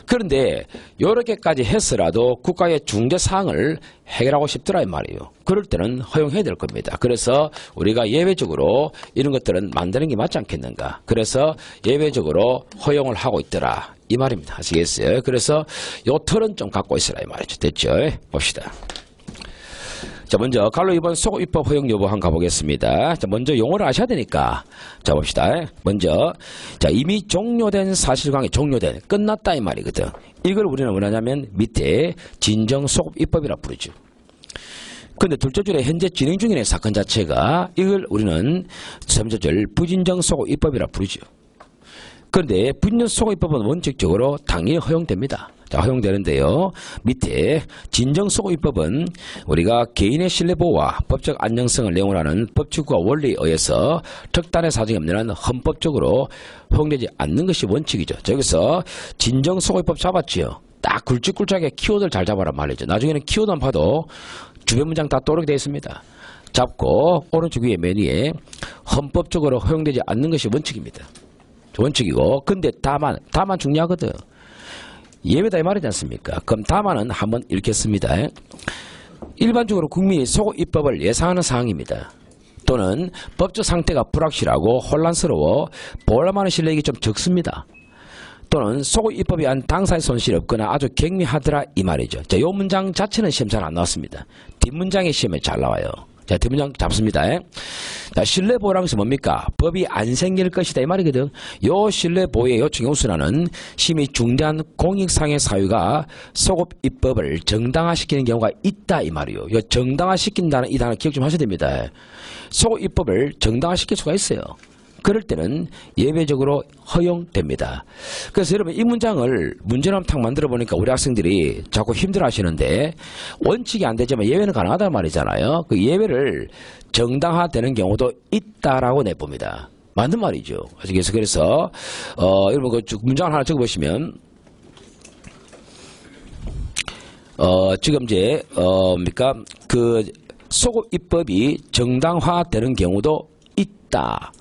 그런데 이렇게까지 했으라도 국가의 중대사항을 해결하고 싶더라 이 말이에요. 그럴 때는 허용해야 될 겁니다. 그래서 우리가 예외적으로 이런 것들은 만드는 게 맞지 않겠는가. 그래서 예외적으로 허용을 하고 있더라 이 말입니다. 아시겠어요? 그래서 요 틀은 좀 갖고 있으라 이 말이죠. 됐죠? 봅시다. 자, 먼저 갈로 2번 소급 입법 허용 여부 한번 가보겠습니다. 자, 먼저 용어를 아셔야 되니까. 자, 봅시다. 먼저 자, 이미 종료된 사실관계 종료된 끝났다 이 말이거든. 이걸 우리는 뭐냐면 밑에 진정 소급 입법이라 부르죠. 근데 둘째 줄에 현재 진행 중인 사건 자체가 이걸 우리는 3절 줄 부진정 소급 입법이라 부르죠. 그런데 부진정 소급 입법은 원칙적으로 당연히 허용됩니다. 자, 허용되는데요. 밑에 진정소급 입법은 우리가 개인의 신뢰보호와 법적 안정성을 내용으로 하는 법칙과 원리에 의해서 특단의 사정이 없는 한 헌법적으로 허용되지 않는 것이 원칙이죠. 자, 여기서 진정소급 입법 잡았지요. 딱 굵직굵직하게 키워드를 잘 잡아란 말이죠. 나중에는 키워드만 봐도 주변 문장 다 떠오르게 되어 있습니다. 잡고 오른쪽 위에 맨 위에 헌법적으로 허용되지 않는 것이 원칙입니다. 원칙이고 근데 다만 중요하거든. 예외다 이 말이지 않습니까? 그럼 다만은 한번 읽겠습니다. 일반적으로 국민이 소급 입법을 예상하는 사항입니다. 또는 법적 상태가 불확실하고 혼란스러워 보람하는 실력이 좀 적습니다. 또는 소급 입법이 한 당사의 손실이 없거나 아주 경미하더라 이 말이죠. 자, 이 문장 자체는 시험 잘 안 나왔습니다. 뒷문장이 시험에 잘 나와요. 자, 뒷문장 잡습니다. 자, 신뢰보호라면서 뭡니까? 법이 안 생길 것이다 이 말이거든. 요 신뢰보호의 요청 요소라는 심히 중대한 공익상의 사유가 소급 입법을 정당화시키는 경우가 있다 이 말이요. 요 정당화시킨다는 이 단어 기억 좀 하셔야 됩니다. 소급 입법을 정당화시킬 수가 있어요. 그럴 때는 예외적으로 허용됩니다. 그래서 여러분 이 문장을 문제로 한번 탁 만들어 보니까 우리 학생들이 자꾸 힘들어 하시는데 원칙이 안 되지만 예외는 가능하단 말이잖아요. 그 예외를 정당화되는 경우도 있다라고 내봅니다. 맞는 말이죠. 그래서 여러분 그 문장을 하나 적어보시면 지금 이제 뭡니까 그 소급 입법이 정당화되는 경우도 있다.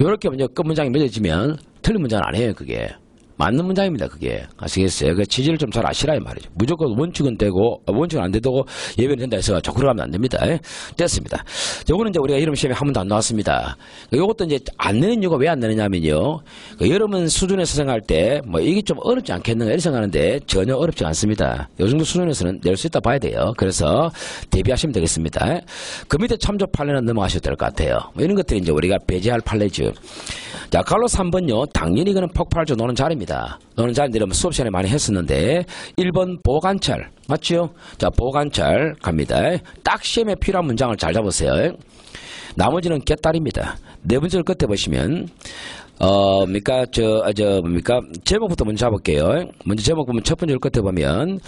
요렇게 먼저 끝 문장이 맺어지면 틀린 문장은 아니에요. 그게 맞는 문장입니다. 그게 아시겠어요? 그 취지를 좀 잘 아시라 이 말이죠. 무조건 원칙은 되고 원칙은 안 되고 예외는 된다 해서 자꾸로 가면 안 됩니다. 됐습니다. 요거는 이제 우리가 이름 시험에 한 번도 안 나왔습니다. 요것도 이제 안 내는 이유가 왜 안 내느냐면요. 여러분 수준에서 생각할 때 뭐 이게 좀 어렵지 않겠는가 이렇게 생각하는데 전혀 어렵지 않습니다. 요 정도 수준에서는 낼 수 있다 봐야 돼요. 그래서 대비하시면 되겠습니다. 그 밑에 참조 판례는 넘어가셔도 될 것 같아요. 뭐 이런 것들이 이제 우리가 배제할 판례죠. 자, 갈로 3번요. 당연히 이거는 폭발조 노는 자리입니다. 노는 자리들은 수업 시간에 많이 했었는데 1번 보관찰 맞죠? 자, 보관찰 갑니다. 딱 시험에 필요한 문장을 잘 잡으세요. 나머지는 곁다리입니다. 네 번째 끝에 보시면 뭡니까 뭡니까 제목부터 먼저 잡을게요. 먼저 제목 보면 첫 번째 끝에 보면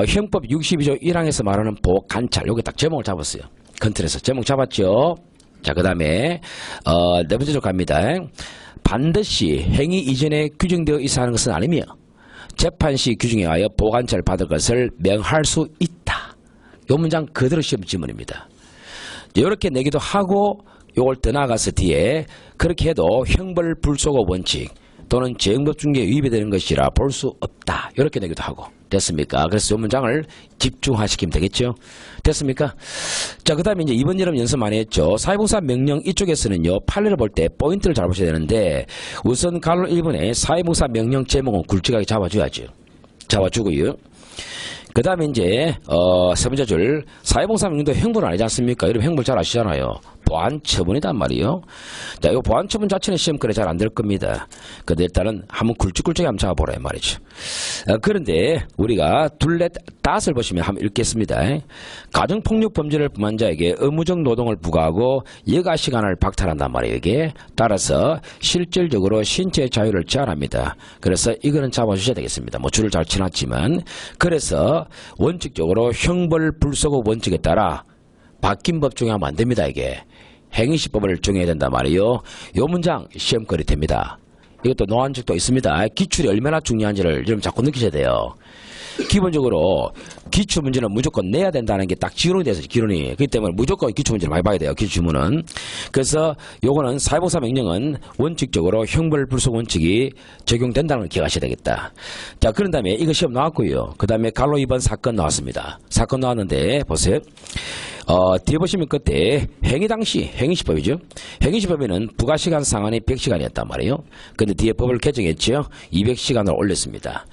형법 62조 1항에서 말하는 보관찰 여기 딱 제목을 잡았어요. 컨트롤에서 제목 잡았죠. 자, 그 다음에 네 번째 쪽 갑니다. 반드시 행위 이전에 규정되어 있어 하는 것은 아니며 재판 시 규정에 의하여 보관찰 받을 것을 명할 수 있다. 이 문장 그대로 시험 지문입니다. 이렇게 내기도 하고 요걸 더 나아가서 뒤에 그렇게 해도 형벌불소급 원칙 또는 재형법중개에 위배되는 것이라 볼 수 없다. 이렇게 내기도 하고. 됐습니까? 그래서 이 문장을 집중화시키면 되겠죠? 됐습니까? 자, 그 다음에 이제 이번 여름 연습 많이 했죠. 사회봉사 명령 이쪽에서는요, 판례를 볼 때 포인트를 잘 보셔야 되는데, 우선 갈로 1번에 사회봉사 명령 제목은 굵직하게 잡아줘야죠. 잡아주고요. 그 다음에 이제, 세 번째 줄, 사회봉사 명령도 형벌은 아니지 않습니까? 여러분 형벌 잘 아시잖아요. 보안처분이단 말이에요. 자, 이 보안처분 자체는 시험권에 잘 안 될 겁니다. 근데 일단은 한번 굵직굵직하게 한번 잡아보라, 이 말이죠. 그런데 우리가 둘넷 다섯을 보시면 한번 읽겠습니다. 가정폭력 범죄를 범한 자에게 의무적 노동을 부과하고 여가 시간을 박탈한단 말이에요, 이게. 따라서 실질적으로 신체의 자유를 제한합니다. 그래서 이거는 잡아주셔야 되겠습니다. 뭐 줄을 잘 치놨지만. 그래서 원칙적으로 형벌불소급 원칙에 따라 바뀐 법 적용하면 안 됩니다, 이게. 행위시법을 적용해야 된단 말이에요. 요 문장 시험거리 됩니다. 이것도 노안책도 있습니다. 기출이 얼마나 중요한지를 여러분 자꾸 느끼셔야 돼요. 기본적으로 기출 문제는 무조건 내야 된다는 게 딱 기론이 돼서 기론이. 그렇기 때문에 무조건 기출 문제를 많이 봐야 돼요. 기출문은. 그래서 요거는 사회봉사 명령은 원칙적으로 형벌불소급 원칙이 적용된다는 걸 기억하셔야 되겠다. 자, 그런 다음에 이거 시험 나왔고요. 그 다음에 갈로 2번 사건 나왔습니다. 사건 나왔는데 보세요. 뒤에 보시면 그때 행위 당시 행위시법이죠. 행위시법에는 부가시간 상한이 100시간이었단 말이에요. 근데 뒤에 법을 개정했죠. 200시간을 올렸습니다.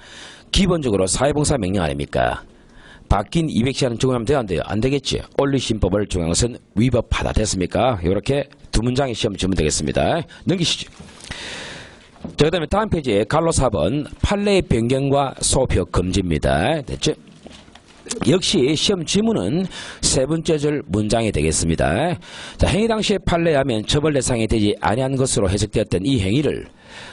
기본적으로 사회봉사 명령 아닙니까? 바뀐 200시간은 적용하면 돼요, 안 돼요? 안 되겠지. 올리신법을 적용한 것은 위법하다. 됐습니까? 이렇게 두 문장의 시험 주면 되겠습니다. 넘기시죠. 자, 그 다음에 다음 페이지에 갈로 4번 판례의 변경과 소표 금지입니다. 됐죠? 역시 시험 지문은 세 번째 줄 문장이 되겠습니다. 자, 행위 당시의 판례에 하면 처벌 대상이 되지 아니한 것으로 해석되었던 이 행위를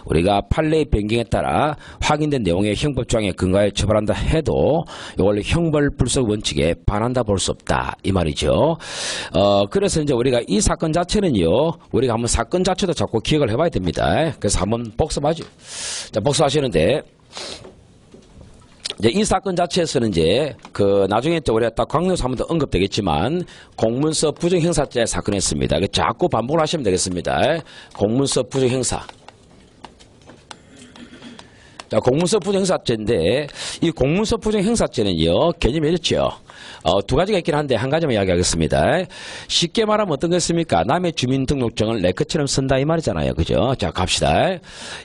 우리가 판례의 변경에 따라 확인된 내용의 형법조항에 근거하여 처벌한다 해도 이걸 형벌불소급 원칙에 반한다 볼 수 없다 이 말이죠. 그래서 이제 우리가 이 사건 자체는요, 우리가 한번 사건 자체도 자꾸 기억을 해봐야 됩니다. 그래서 한번 복습하죠. 자, 복습하시는데. 이제 이 사건 자체에서는 이제 나중에 또 우리가 딱 강론에서 한 번 더 언급되겠지만 공문서 부정행사죄 사건이었습니다. 자꾸 반복을 하시면 되겠습니다. 공문서 부정행사. 자, 공문서 부정행사죄인데 이 공문서 부정행사죄는요 개념이 이렇죠. 두 가지가 있긴 한데 한 가지만 이야기하겠습니다. 쉽게 말하면 어떤 것입니까? 남의 주민등록증을 내 것처럼 쓴다 이 말이잖아요. 그죠? 자, 갑시다.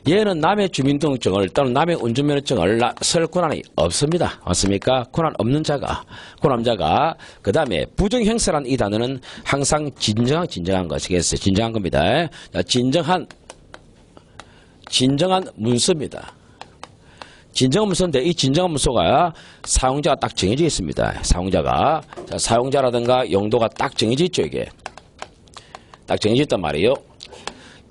얘는 남의 주민등록증을 또는 남의 운전면허증을 쓸 권한이 없습니다. 맞습니까? 권한 없는 자가, 고남자가 그 다음에 부정행사란 이 단어는 항상 진정한 것이겠어요. 진정한 겁니다. 자, 진정한 문서입니다. 진정한 문서인데 이 진정한 문서가 사용자가 딱 정해져 있습니다. 사용자가. 자, 사용자라든가 용도가 딱 정해져 있죠. 이게 딱 정해져 있단 말이에요.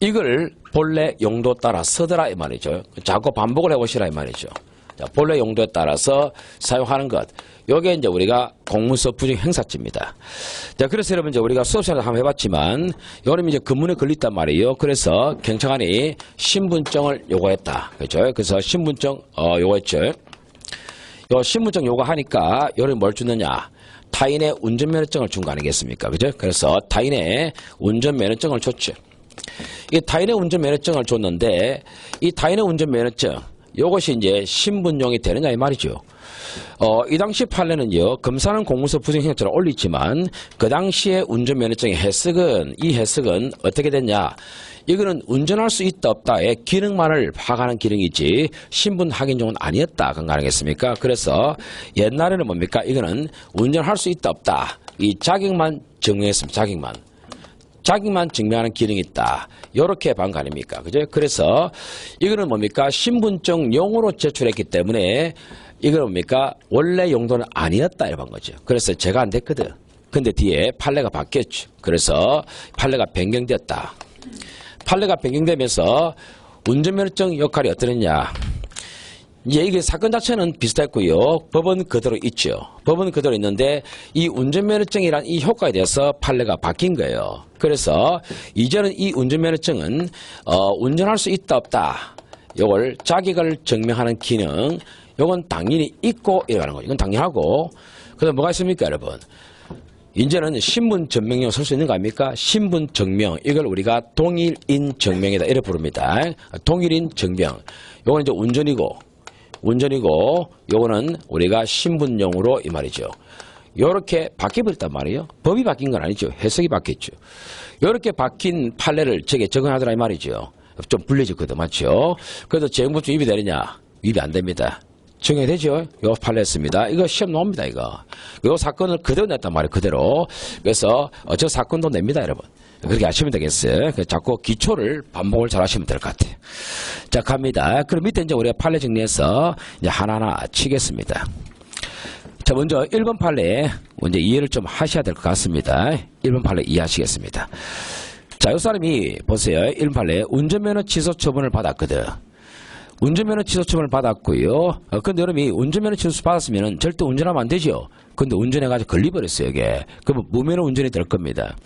이걸 본래 용도 따라 쓰더라 이 말이죠. 자꾸 반복을 해보시라 이 말이죠. 자, 본래 용도에 따라서 사용하는 것. 요게 이제 우리가 공문서 부정행사죄입니다. 자, 그래서 여러분 이제 우리가 수업 시간에 한번 해봤지만, 요즘 이제 근문에 걸렸단 말이에요. 그래서 경찰관이 신분증을 요구했다. 그죠? 그래서 신분증, 요구했죠. 요 신분증 요구하니까, 요는 뭘 주느냐. 타인의 운전면허증을 준 거 아니겠습니까? 그죠? 그래서 타인의 운전면허증을 줬죠. 이 타인의 운전면허증을 줬는데, 이 타인의 운전면허증, 요것이 이제 신분용이 되느냐 이 말이죠. 이 당시 판례는요, 검사는 공문서 부정행사죄를 올리지만 그 당시에 운전면허증의 이 해석은 어떻게 됐냐? 이거는 운전할 수 있다 없다의 기능만을 파악하는 기능이지 신분 확인용은 아니었다 그런 거 아니겠습니까? 그래서 옛날에는 뭡니까? 이거는 운전할 수 있다 없다 이 자격만 증명했습니다. 자격만 증명하는 기능이 있다. 요렇게 반 거 아닙니까? 그죠? 그래서 이거는 뭡니까? 신분증용으로 제출했기 때문에 이건 뭡니까? 원래 용도는 아니었다 이런 거죠. 그래서 제가 안 됐거든. 근데 뒤에 판례가 바뀌었죠. 그래서 판례가 변경되었다. 판례가 변경되면서 운전면허증 역할이 어떠느냐? 이제 이게 사건 자체는 비슷했고요. 법은 그대로 있죠. 법은 그대로 있는데 이 운전면허증이란 이 효과에 대해서 판례가 바뀐 거예요. 그래서 이제는 이 운전면허증은 운전할 수 있다 없다. 이걸 자격을 증명하는 기능. 이건 당연히 있고 이라는 거죠. 이건 당연하고. 그다음 뭐가 있습니까, 여러분? 이제는 신분 증명용 쓸 수 있는 거 아닙니까? 신분 증명. 이걸 우리가 동일인 증명이다. 이렇게 부릅니다. 동일인 증명. 요거는 이제 운전이고, 요거는 우리가 신분용으로 이 말이죠. 요렇게 바뀌어버렸단 말이에요. 법이 바뀐 건 아니죠. 해석이 바뀌었죠. 요렇게 바뀐 판례를 저게 적용하더라 이 말이죠. 좀 불리해졌거든. 맞죠? 그래도 재형부증 위배 되느냐? 위배 안 됩니다. 적용이 되죠? 요 판례였습니다. 이거 시험 나옵니다, 이거. 요 사건을 그대로 냈단 말이에요, 그대로. 그래서, 저 사건도 냅니다, 여러분. 그렇게 하시면 되겠어요. 자꾸 기초를 반복을 잘 하시면 될 것 같아요. 자, 갑니다. 그럼 밑에 이제 우리가 판례 정리해서 이제 하나하나 치겠습니다. 자, 먼저 1번 판례, 이제 이해를 좀 하셔야 될 것 같습니다. 1번 판례 이해하시겠습니다. 자, 이 사람이, 보세요. 1번 판례, 운전면허 취소 처분을 받았거든. 운전면허 취소 처분을 받았고요. 근데 여러분이 운전면허 취소 받았으면 절대 운전하면 안 되죠. 근데 운전해가지고 걸려버렸어요, 이게. 그러면 무면허 운전이 될 겁니다.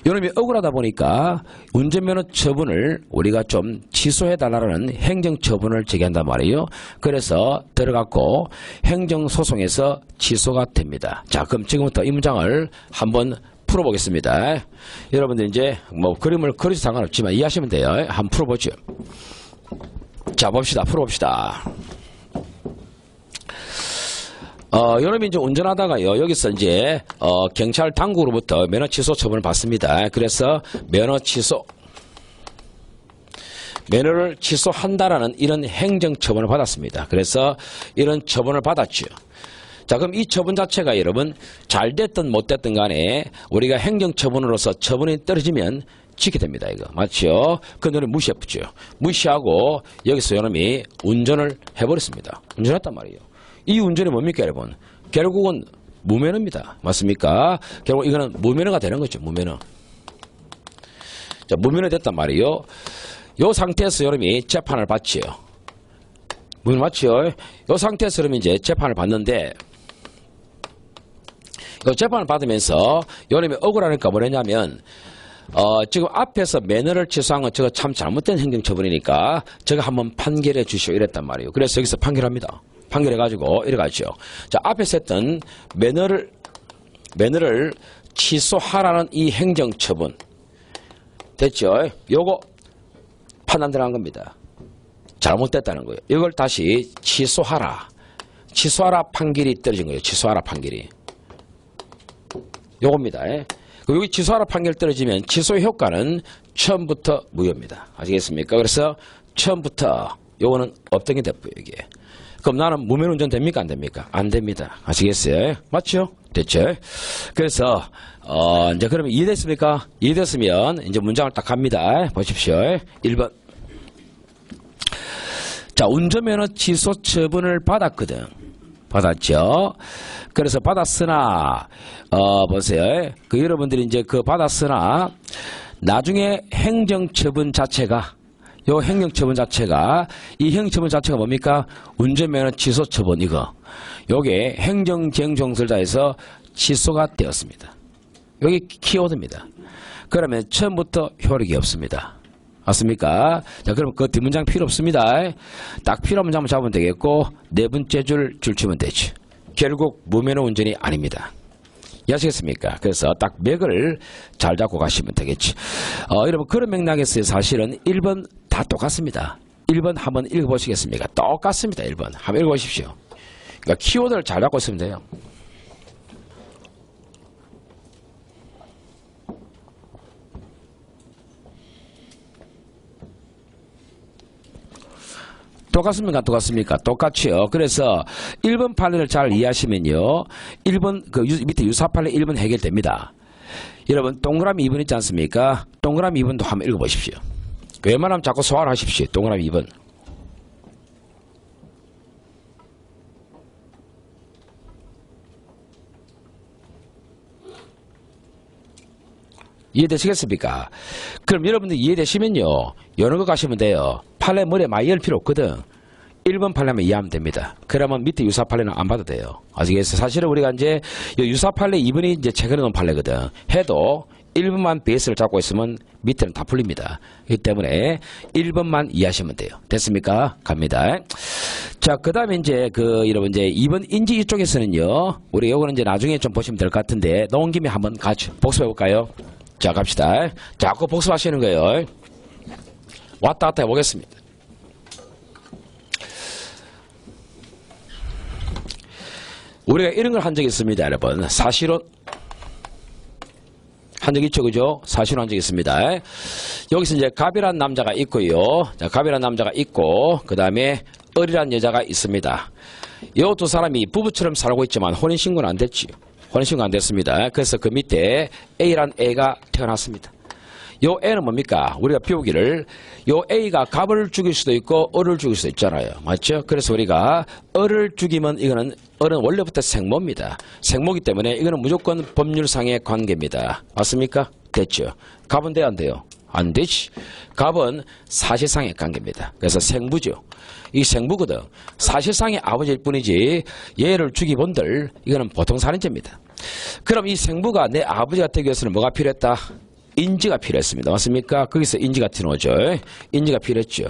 여러분이 억울하다 보니까 운전면허 처분을 우리가 좀 취소해달라는 행정처분을 제기한단 말이에요. 그래서 들어갔고 행정소송에서 취소가 됩니다. 자, 그럼 지금부터 이 문장을 한번 풀어보겠습니다. 여러분들 이제 뭐 그림을 그려도 상관없지만 이해하시면 돼요. 한번 풀어보죠. 자, 봅시다. 풀어봅시다. 여러분이 이제 운전하다가요, 여기서 이제, 경찰 당국으로부터 면허 취소 처분을 받습니다. 그래서 면허를 취소한다라는 이런 행정 처분을 받았습니다. 그래서 이런 처분을 받았죠. 자, 그럼 이 처분 자체가 여러분, 잘 됐든 못 됐든 간에 우리가 행정 처분으로서 처분이 떨어지면 지게 됩니다, 이거. 맞죠? 그 노래 무시했죠. 무시하고 여기서 여러분이 운전을 해버렸습니다. 운전했단 말이에요. 이 운전이 뭡니까, 여러분? 결국은 무면허입니다. 맞습니까? 결국 이거는 무면허가 되는 거죠, 무면허. 자, 무면허 됐단 말이에요. 요 상태에서 여러분이 재판을 받지요. 무면허 맞죠? 요 상태에서 여러분이 이제 재판을 받는데, 요 재판을 받으면서 여러분이 억울하니까 뭐냐면, 지금 앞에서 면허를 취소한 건 저거 참 잘못된 행정처분이니까 저거 한번 판결해 주시오 이랬단 말이에요. 그래서 여기서 판결합니다. 판결해가지고 이래가지고 자, 앞에서 했던 면허를 취소하라는 이 행정처분 됐죠? 요거 판단 들어간 겁니다. 잘못됐다는 거예요. 이걸 다시 취소하라 판결이 떨어진 거예요. 취소하라 판결이 요겁니다. 여기 취소하라 판결 떨어지면 취소 효과는 처음부터 무효입니다. 아시겠습니까? 그래서 처음부터 요거는 없던 게 됐고요, 이게. 그럼 나는 무면허 운전 됩니까? 안 됩니까? 안 됩니다. 아시겠어요? 맞죠? 됐죠? 그래서, 이제 그러면 이해됐습니까? 이해됐으면 이제 문장을 딱 갑니다. 보십시오. 1번. 자, 운전면허 취소 처분을 받았거든. 받았죠? 그래서 받았으나, 보세요. 그 여러분들이 이제 그 받았으나, 나중에 행정처분 자체가, 요 행정처분 자체가, 이 행정처분 자체가 뭡니까? 운전면허 취소 처분, 이거. 요게 행정지행정설자에서 취소가 되었습니다. 요게 키워드입니다. 그러면 처음부터 효력이 없습니다. 맞습니까? 자, 그럼 그 뒷문장 필요 없습니다. 딱 필요한 문장만 잡으면 되겠고, 네 번째 줄 치면 되죠. 결국 무면허 운전이 아닙니다. 이해하시겠습니까? 그래서 딱 맥을 잘 잡고 가시면 되겠지. 여러분 그런 맥락에서 사실은 1번 다 똑같습니다. 1번 한번 읽어보시겠습니까? 똑같습니다. 1번 한번 읽어보십시오. 그러니까 키워드를 잘 잡고 있으면 돼요. 똑같습니까? 똑같습니까? 똑같이요. 그래서 1번 판례를 잘 이해하시면요. 1번 그 밑에 유사 판례 1번 해결됩니다. 여러분 동그라미 2번 있지 않습니까? 동그라미 2번도 한번 읽어보십시오. 웬만하면 자꾸 소화를 하십시오. 동그라미 2번. 이해되시겠습니까? 그럼 여러분들 이해되시면요. 여러 거 가시면 돼요. 판례 머리에 많이 열 필요 없거든. 1번 판례만 이해하면 됩니다. 그러면 밑에 유사 판례는 안 봐도 돼요. 아시겠어요? 사실은 우리가 이제 유사 판례 2번이 이제 최근에 놓은 판례거든. 해도 1번만 베이스를 잡고 있으면 밑에는 다 풀립니다. 그렇기 때문에 1번만 이해하시면 돼요. 됐습니까? 갑니다. 자, 그 다음에 이제 여러분 이제 2번 인지 이쪽에서는요, 우리 요거는 이제 나중에 좀 보시면 될 것 같은데, 나온 김에 한번 같이 복습해 볼까요? 자, 갑시다. 자꾸 복습하시는 거예요. 왔다 갔다 해보겠습니다. 우리가 이런 걸 한 적이 있습니다, 여러분. 사실은 한 적 있죠, 그죠? 사실은 한 적이 있습니다. 여기서 이제 갑이란 남자가 있고요. 자, 갑이란 남자가 있고, 그 다음에 을이란 여자가 있습니다. 이 두 사람이 부부처럼 살고 있지만 혼인신고는 안 됐지요. 혼인신고 안 됐습니다. 그래서 그 밑에 A란 애가 태어났습니다. 요 애는 뭡니까? 우리가 비우기를 요 A가 갑을 죽일 수도 있고 을을 죽일 수도 있잖아요. 맞죠? 그래서 우리가 을을 죽이면 이거는 을은 원래부터 생모입니다. 생모기 때문에 이거는 무조건 법률상의 관계입니다. 맞습니까? 됐죠? 갑은 돼야 안 돼요? 안 되지. 갑은 사실상의 관계입니다. 그래서 생부죠. 이 생부거든. 사실상의 아버지일 뿐이지 얘를 죽이본들 이거는 보통 살인죄입니다. 그럼 이 생부가 내 아버지가 되기 위해서는 뭐가 필요했다? 인지가 필요했습니다. 맞습니까? 거기서 인지가 튀어나오죠. 인지가 필요했죠.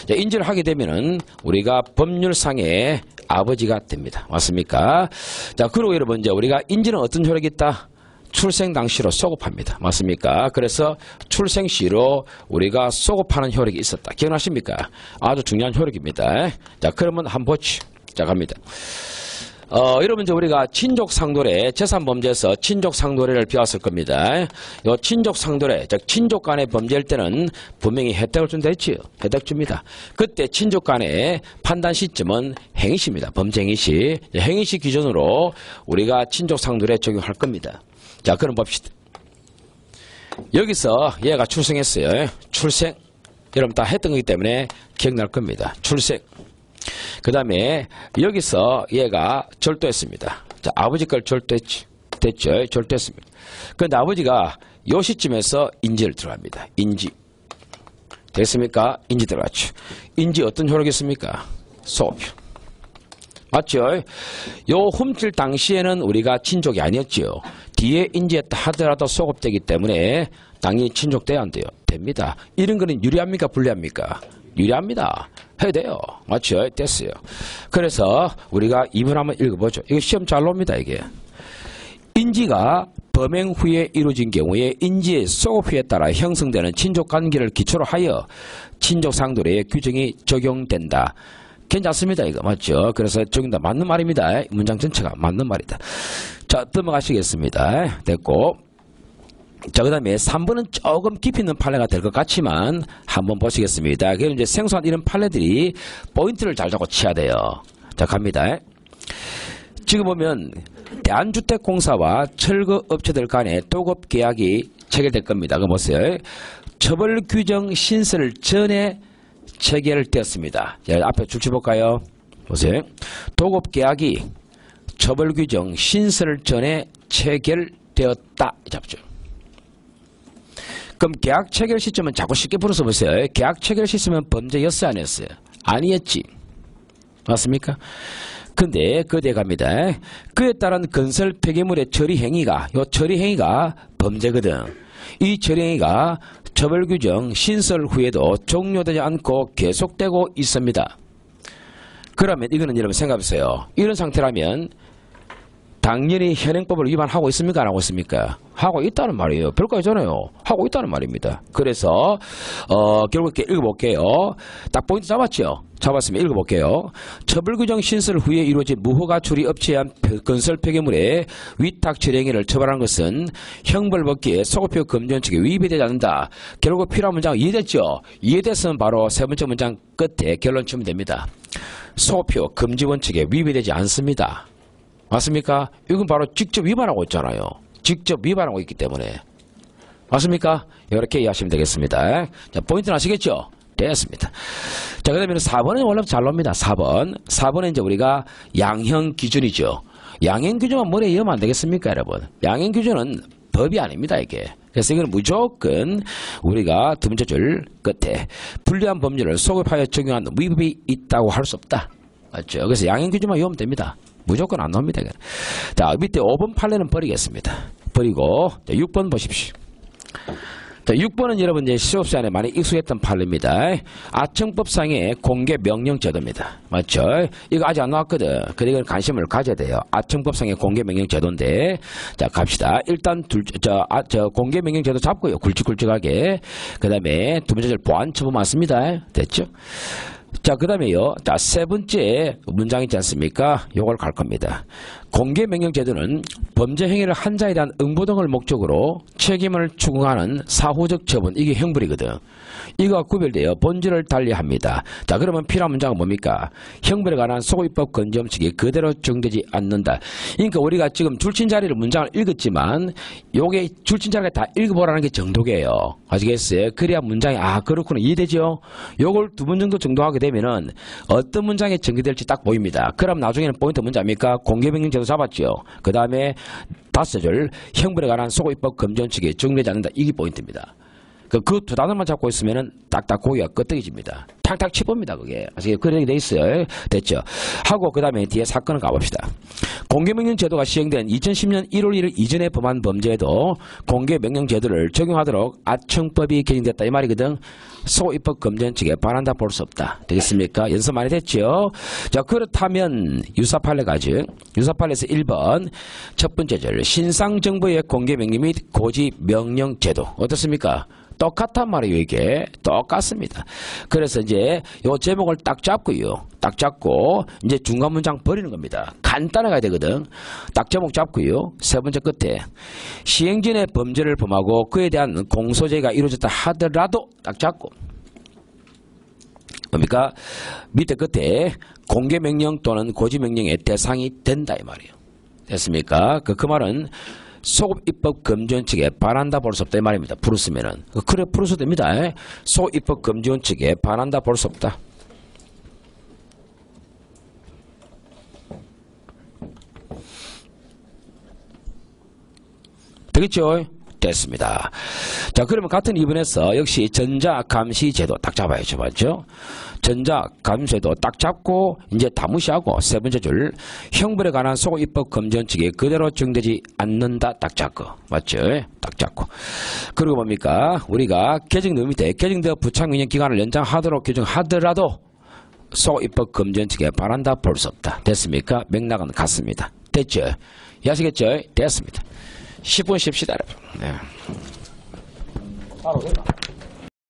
자, 인지를 하게 되면은 우리가 법률상의 아버지가 됩니다. 맞습니까? 자, 그리고 여러분 이제 우리가 인지는 어떤 효력이 있다? 출생 당시로 소급합니다. 맞습니까? 그래서 출생 시로 우리가 소급하는 효력이 있었다. 기억나십니까? 아주 중요한 효력입니다. 자, 그러면 한번 보죠. 자, 갑니다. 여러분 이제 우리가 친족상도례 재산범죄에서 친족상도례를 배웠을 겁니다. 요 친족상도례, 즉 친족 간의 범죄일 때는 분명히 혜택을 준다 했지요. 혜택 줍니다. 그때 친족 간의 판단 시점은 행위시입니다. 범죄 행위시. 행위시 기준으로 우리가 친족상도례 적용할 겁니다. 자, 그럼 봅시다. 여기서 얘가 출생했어요. 출생. 여러분 다 했던 거기 때문에 기억날 겁니다. 출생. 그 다음에 여기서 얘가 절도했습니다. 자, 아버지 걸 절도했지. 됐죠? 절도했습니다. 그런데 아버지가 요 시점에서 인지를 들어갑니다. 인지. 됐습니까? 인지 들어갔죠. 인지 어떤 효력이 있습니까? 소급효. 맞죠? 요 훔칠 당시에는 우리가 친족이 아니었죠. 뒤에 인지했다 하더라도 소급되기 때문에 당연히 친족돼야 안 돼요. 됩니다. 이런 거는 유리합니까? 불리합니까? 유리합니다. 해야 돼요. 맞죠? 됐어요. 그래서 우리가 2번 한번 읽어보죠. 이거 시험 잘 놉니다, 이게. 인지가 범행 후에 이루어진 경우에 인지의 소급효에 따라 형성되는 친족관계를 기초로 하여 친족상도례의 규정이 적용된다. 괜찮습니다, 이거. 맞죠? 그래서 적용다. 맞는 말입니다. 문장 전체가 맞는 말이다. 자, 넘어가시겠습니다. 됐고. 자, 그 다음에 3번은 조금 깊이 있는 판례가 될 것 같지만 한번 보시겠습니다. 그럼 이제 생소한 이런 판례들이 포인트를 잘 잡고 치야 돼요. 자, 갑니다. 지금 보면 대한주택공사와 철거업체들 간의 도급 계약이 체결될 겁니다. 그거 보세요. 처벌규정 신설 전에 체결되었습니다. 자, 앞에 줄치 볼까요? 보세요. 도급 계약이 처벌규정 신설 전에 체결되었다. 잡죠. 그럼 계약 체결 시점은 자꾸 쉽게 풀어서 보세요. 계약 체결 시점은 범죄였어요, 아니었어요? 아니었지. 맞습니까? 근데 그대 갑니다. 그에 따른 건설 폐기물의 처리 행위가, 요 처리 행위가 범죄거든. 이 처리 행위가 처벌 규정 신설 후에도 종료되지 않고 계속되고 있습니다. 그러면 이거는 여러분 생각해보세요. 이런 상태라면 당연히 현행법을 위반하고 있습니까? 안 하고 있습니까? 하고 있다는 말이에요. 별거 아니잖아요. 하고 있다는 말입니다. 그래서 결국 이렇게 읽어볼게요. 딱 포인트 잡았죠? 잡았으면 읽어볼게요. 처벌규정 신설 후에 이루어진 무허가 처리 업체에 의한 건설 폐기물의 위탁 처리 행위를 처벌하는 것은 형벌법기에 소급효 금지 원칙에 위배되지 않는다. 결국 필요한 문장 이해됐죠? 이해됐으면 바로 세 번째 문장 끝에 결론 치면 됩니다. 소급효 금지 원칙에 위배되지 않습니다. 맞습니까? 이건 바로 직접 위반하고 있잖아요. 직접 위반하고 있기 때문에. 맞습니까? 이렇게 이해하시면 되겠습니다. 자, 포인트는 아시겠죠? 됐습니다. 자, 그 다음에 4번은 원래 잘 놉니다. 4번. 4번은 이제 우리가 양형 기준이죠. 양형 기준만 머리에 이으면 안 되겠습니까, 여러분? 양형 기준은 법이 아닙니다, 이게. 그래서 이건 무조건 우리가 두 번째 줄 끝에 불리한 법률을 소급하여 적용한 위법이 있다고 할 수 없다. 맞죠? 그래서 양형 기준만 이으면 됩니다. 무조건 안 나옵니다. 자, 밑에 5번 판례는 버리겠습니다. 버리고 6번 보십시오. 자, 6번은 여러분 이제 시험 시간에 많이 익숙했던 판례입니다. 아청법상의 공개 명령 제도입니다. 맞죠? 이거 아직 안 나왔거든. 그러니까 이건 관심을 가져야 돼요. 아청법상의 공개 명령 제도인데, 자 갑시다. 일단 공개 명령 제도 잡고요. 굵직굵직하게. 그 다음에 두 번째 보안 처분 맞습니다. 됐죠? 자, 그 다음에요. 자, 세 번째 문장 있지 않습니까? 요걸 갈 겁니다. 공개 명령 제도는 범죄 행위를 한 자에 대한 응보 등을 목적으로 책임을 추궁하는 사후적 처분, 이게 형벌이거든. 이거와 구별되어 본질을 달리합니다. 자, 그러면 필요한 문장은 뭡니까? 형벌에 관한 소고입법 건점칙이 그대로 적용되지 않는다. 그러니까 우리가 지금 줄친자리를 문장을 읽었지만 요게 줄친자리가 다 읽어보라는 게 정독이에요. 아시겠어요? 그래야 문장이 그렇구나 이해되죠? 요걸 두 번 정도 정독하게 되면은 어떤 문장이 전개될지 딱 보입니다. 그럼 나중에는 포인트 뭔지 압니까? 공개명령 제도 잡았죠. 그 다음에 5줄 형벌에 관한 소고입법 검정칙이 적용되지 않는다. 이게 포인트입니다. 그 두 단어만 잡고 있으면은 딱딱 고기가 끄떡이집니다. 탁탁 치봅니다, 그게. 아시겠어요? 그렇게 돼 있어요. 됐죠? 하고, 그 다음에 뒤에 사건을 가봅시다. 공개명령 제도가 시행된 2010년 1월 1일 이전에 범한 범죄에도 공개명령 제도를 적용하도록 아청법이 개정됐다. 이 말이거든. 소입법 검정칙에 반한다 볼 수 없다. 되겠습니까? 연습 많이 됐죠? 자, 그렇다면 유사판례 가죠. 유사판례에서 1번 첫 번째 절 신상정보의 공개명령 및 고지명령 제도. 어떻습니까? 똑같단 말이에요, 이게. 똑같습니다. 그래서 이제 요 제목을 딱 잡고요. 딱 잡고 이제 중간 문장 버리는 겁니다. 간단하게 가야 되거든. 딱 제목 잡고요. 세 번째 끝에 시행전의 범죄를 범하고 그에 대한 공소제가 이루어졌다 하더라도 딱 잡고 뭡니까? 밑에 끝에 공개명령 또는 고지명령의 대상이 된다 이 말이에요. 됐습니까? 그 말은 소입법 금지원칙에 반한다 볼 수 없다 이 말입니다. 풀었으면은 그래 풀어서 됩니다. 소입법 금지원칙에 반한다 볼 수 없다. 되겠죠? 됐습니다. 자, 그러면 같은 2번에서 역시 전자감시제도 딱 잡아야죠. 맞죠? 전자감시제도 딱 잡고 이제 다 무시하고 세 번째 줄 형벌에 관한 소고입법 검정칙이 그대로 적용되지 않는다 딱 잡고 맞죠? 딱 잡고 그리고 뭡니까? 우리가 개정되어 밑에 개정되어 부착명령 기간을 연장하도록 규정하더라도 소고입법 검정칙에 반한다 볼 수 없다. 됐습니까? 맥락은 같습니다. 됐죠? 이해하시겠죠? 됐습니다. 10분 쉽시다. 네. 바로 된다.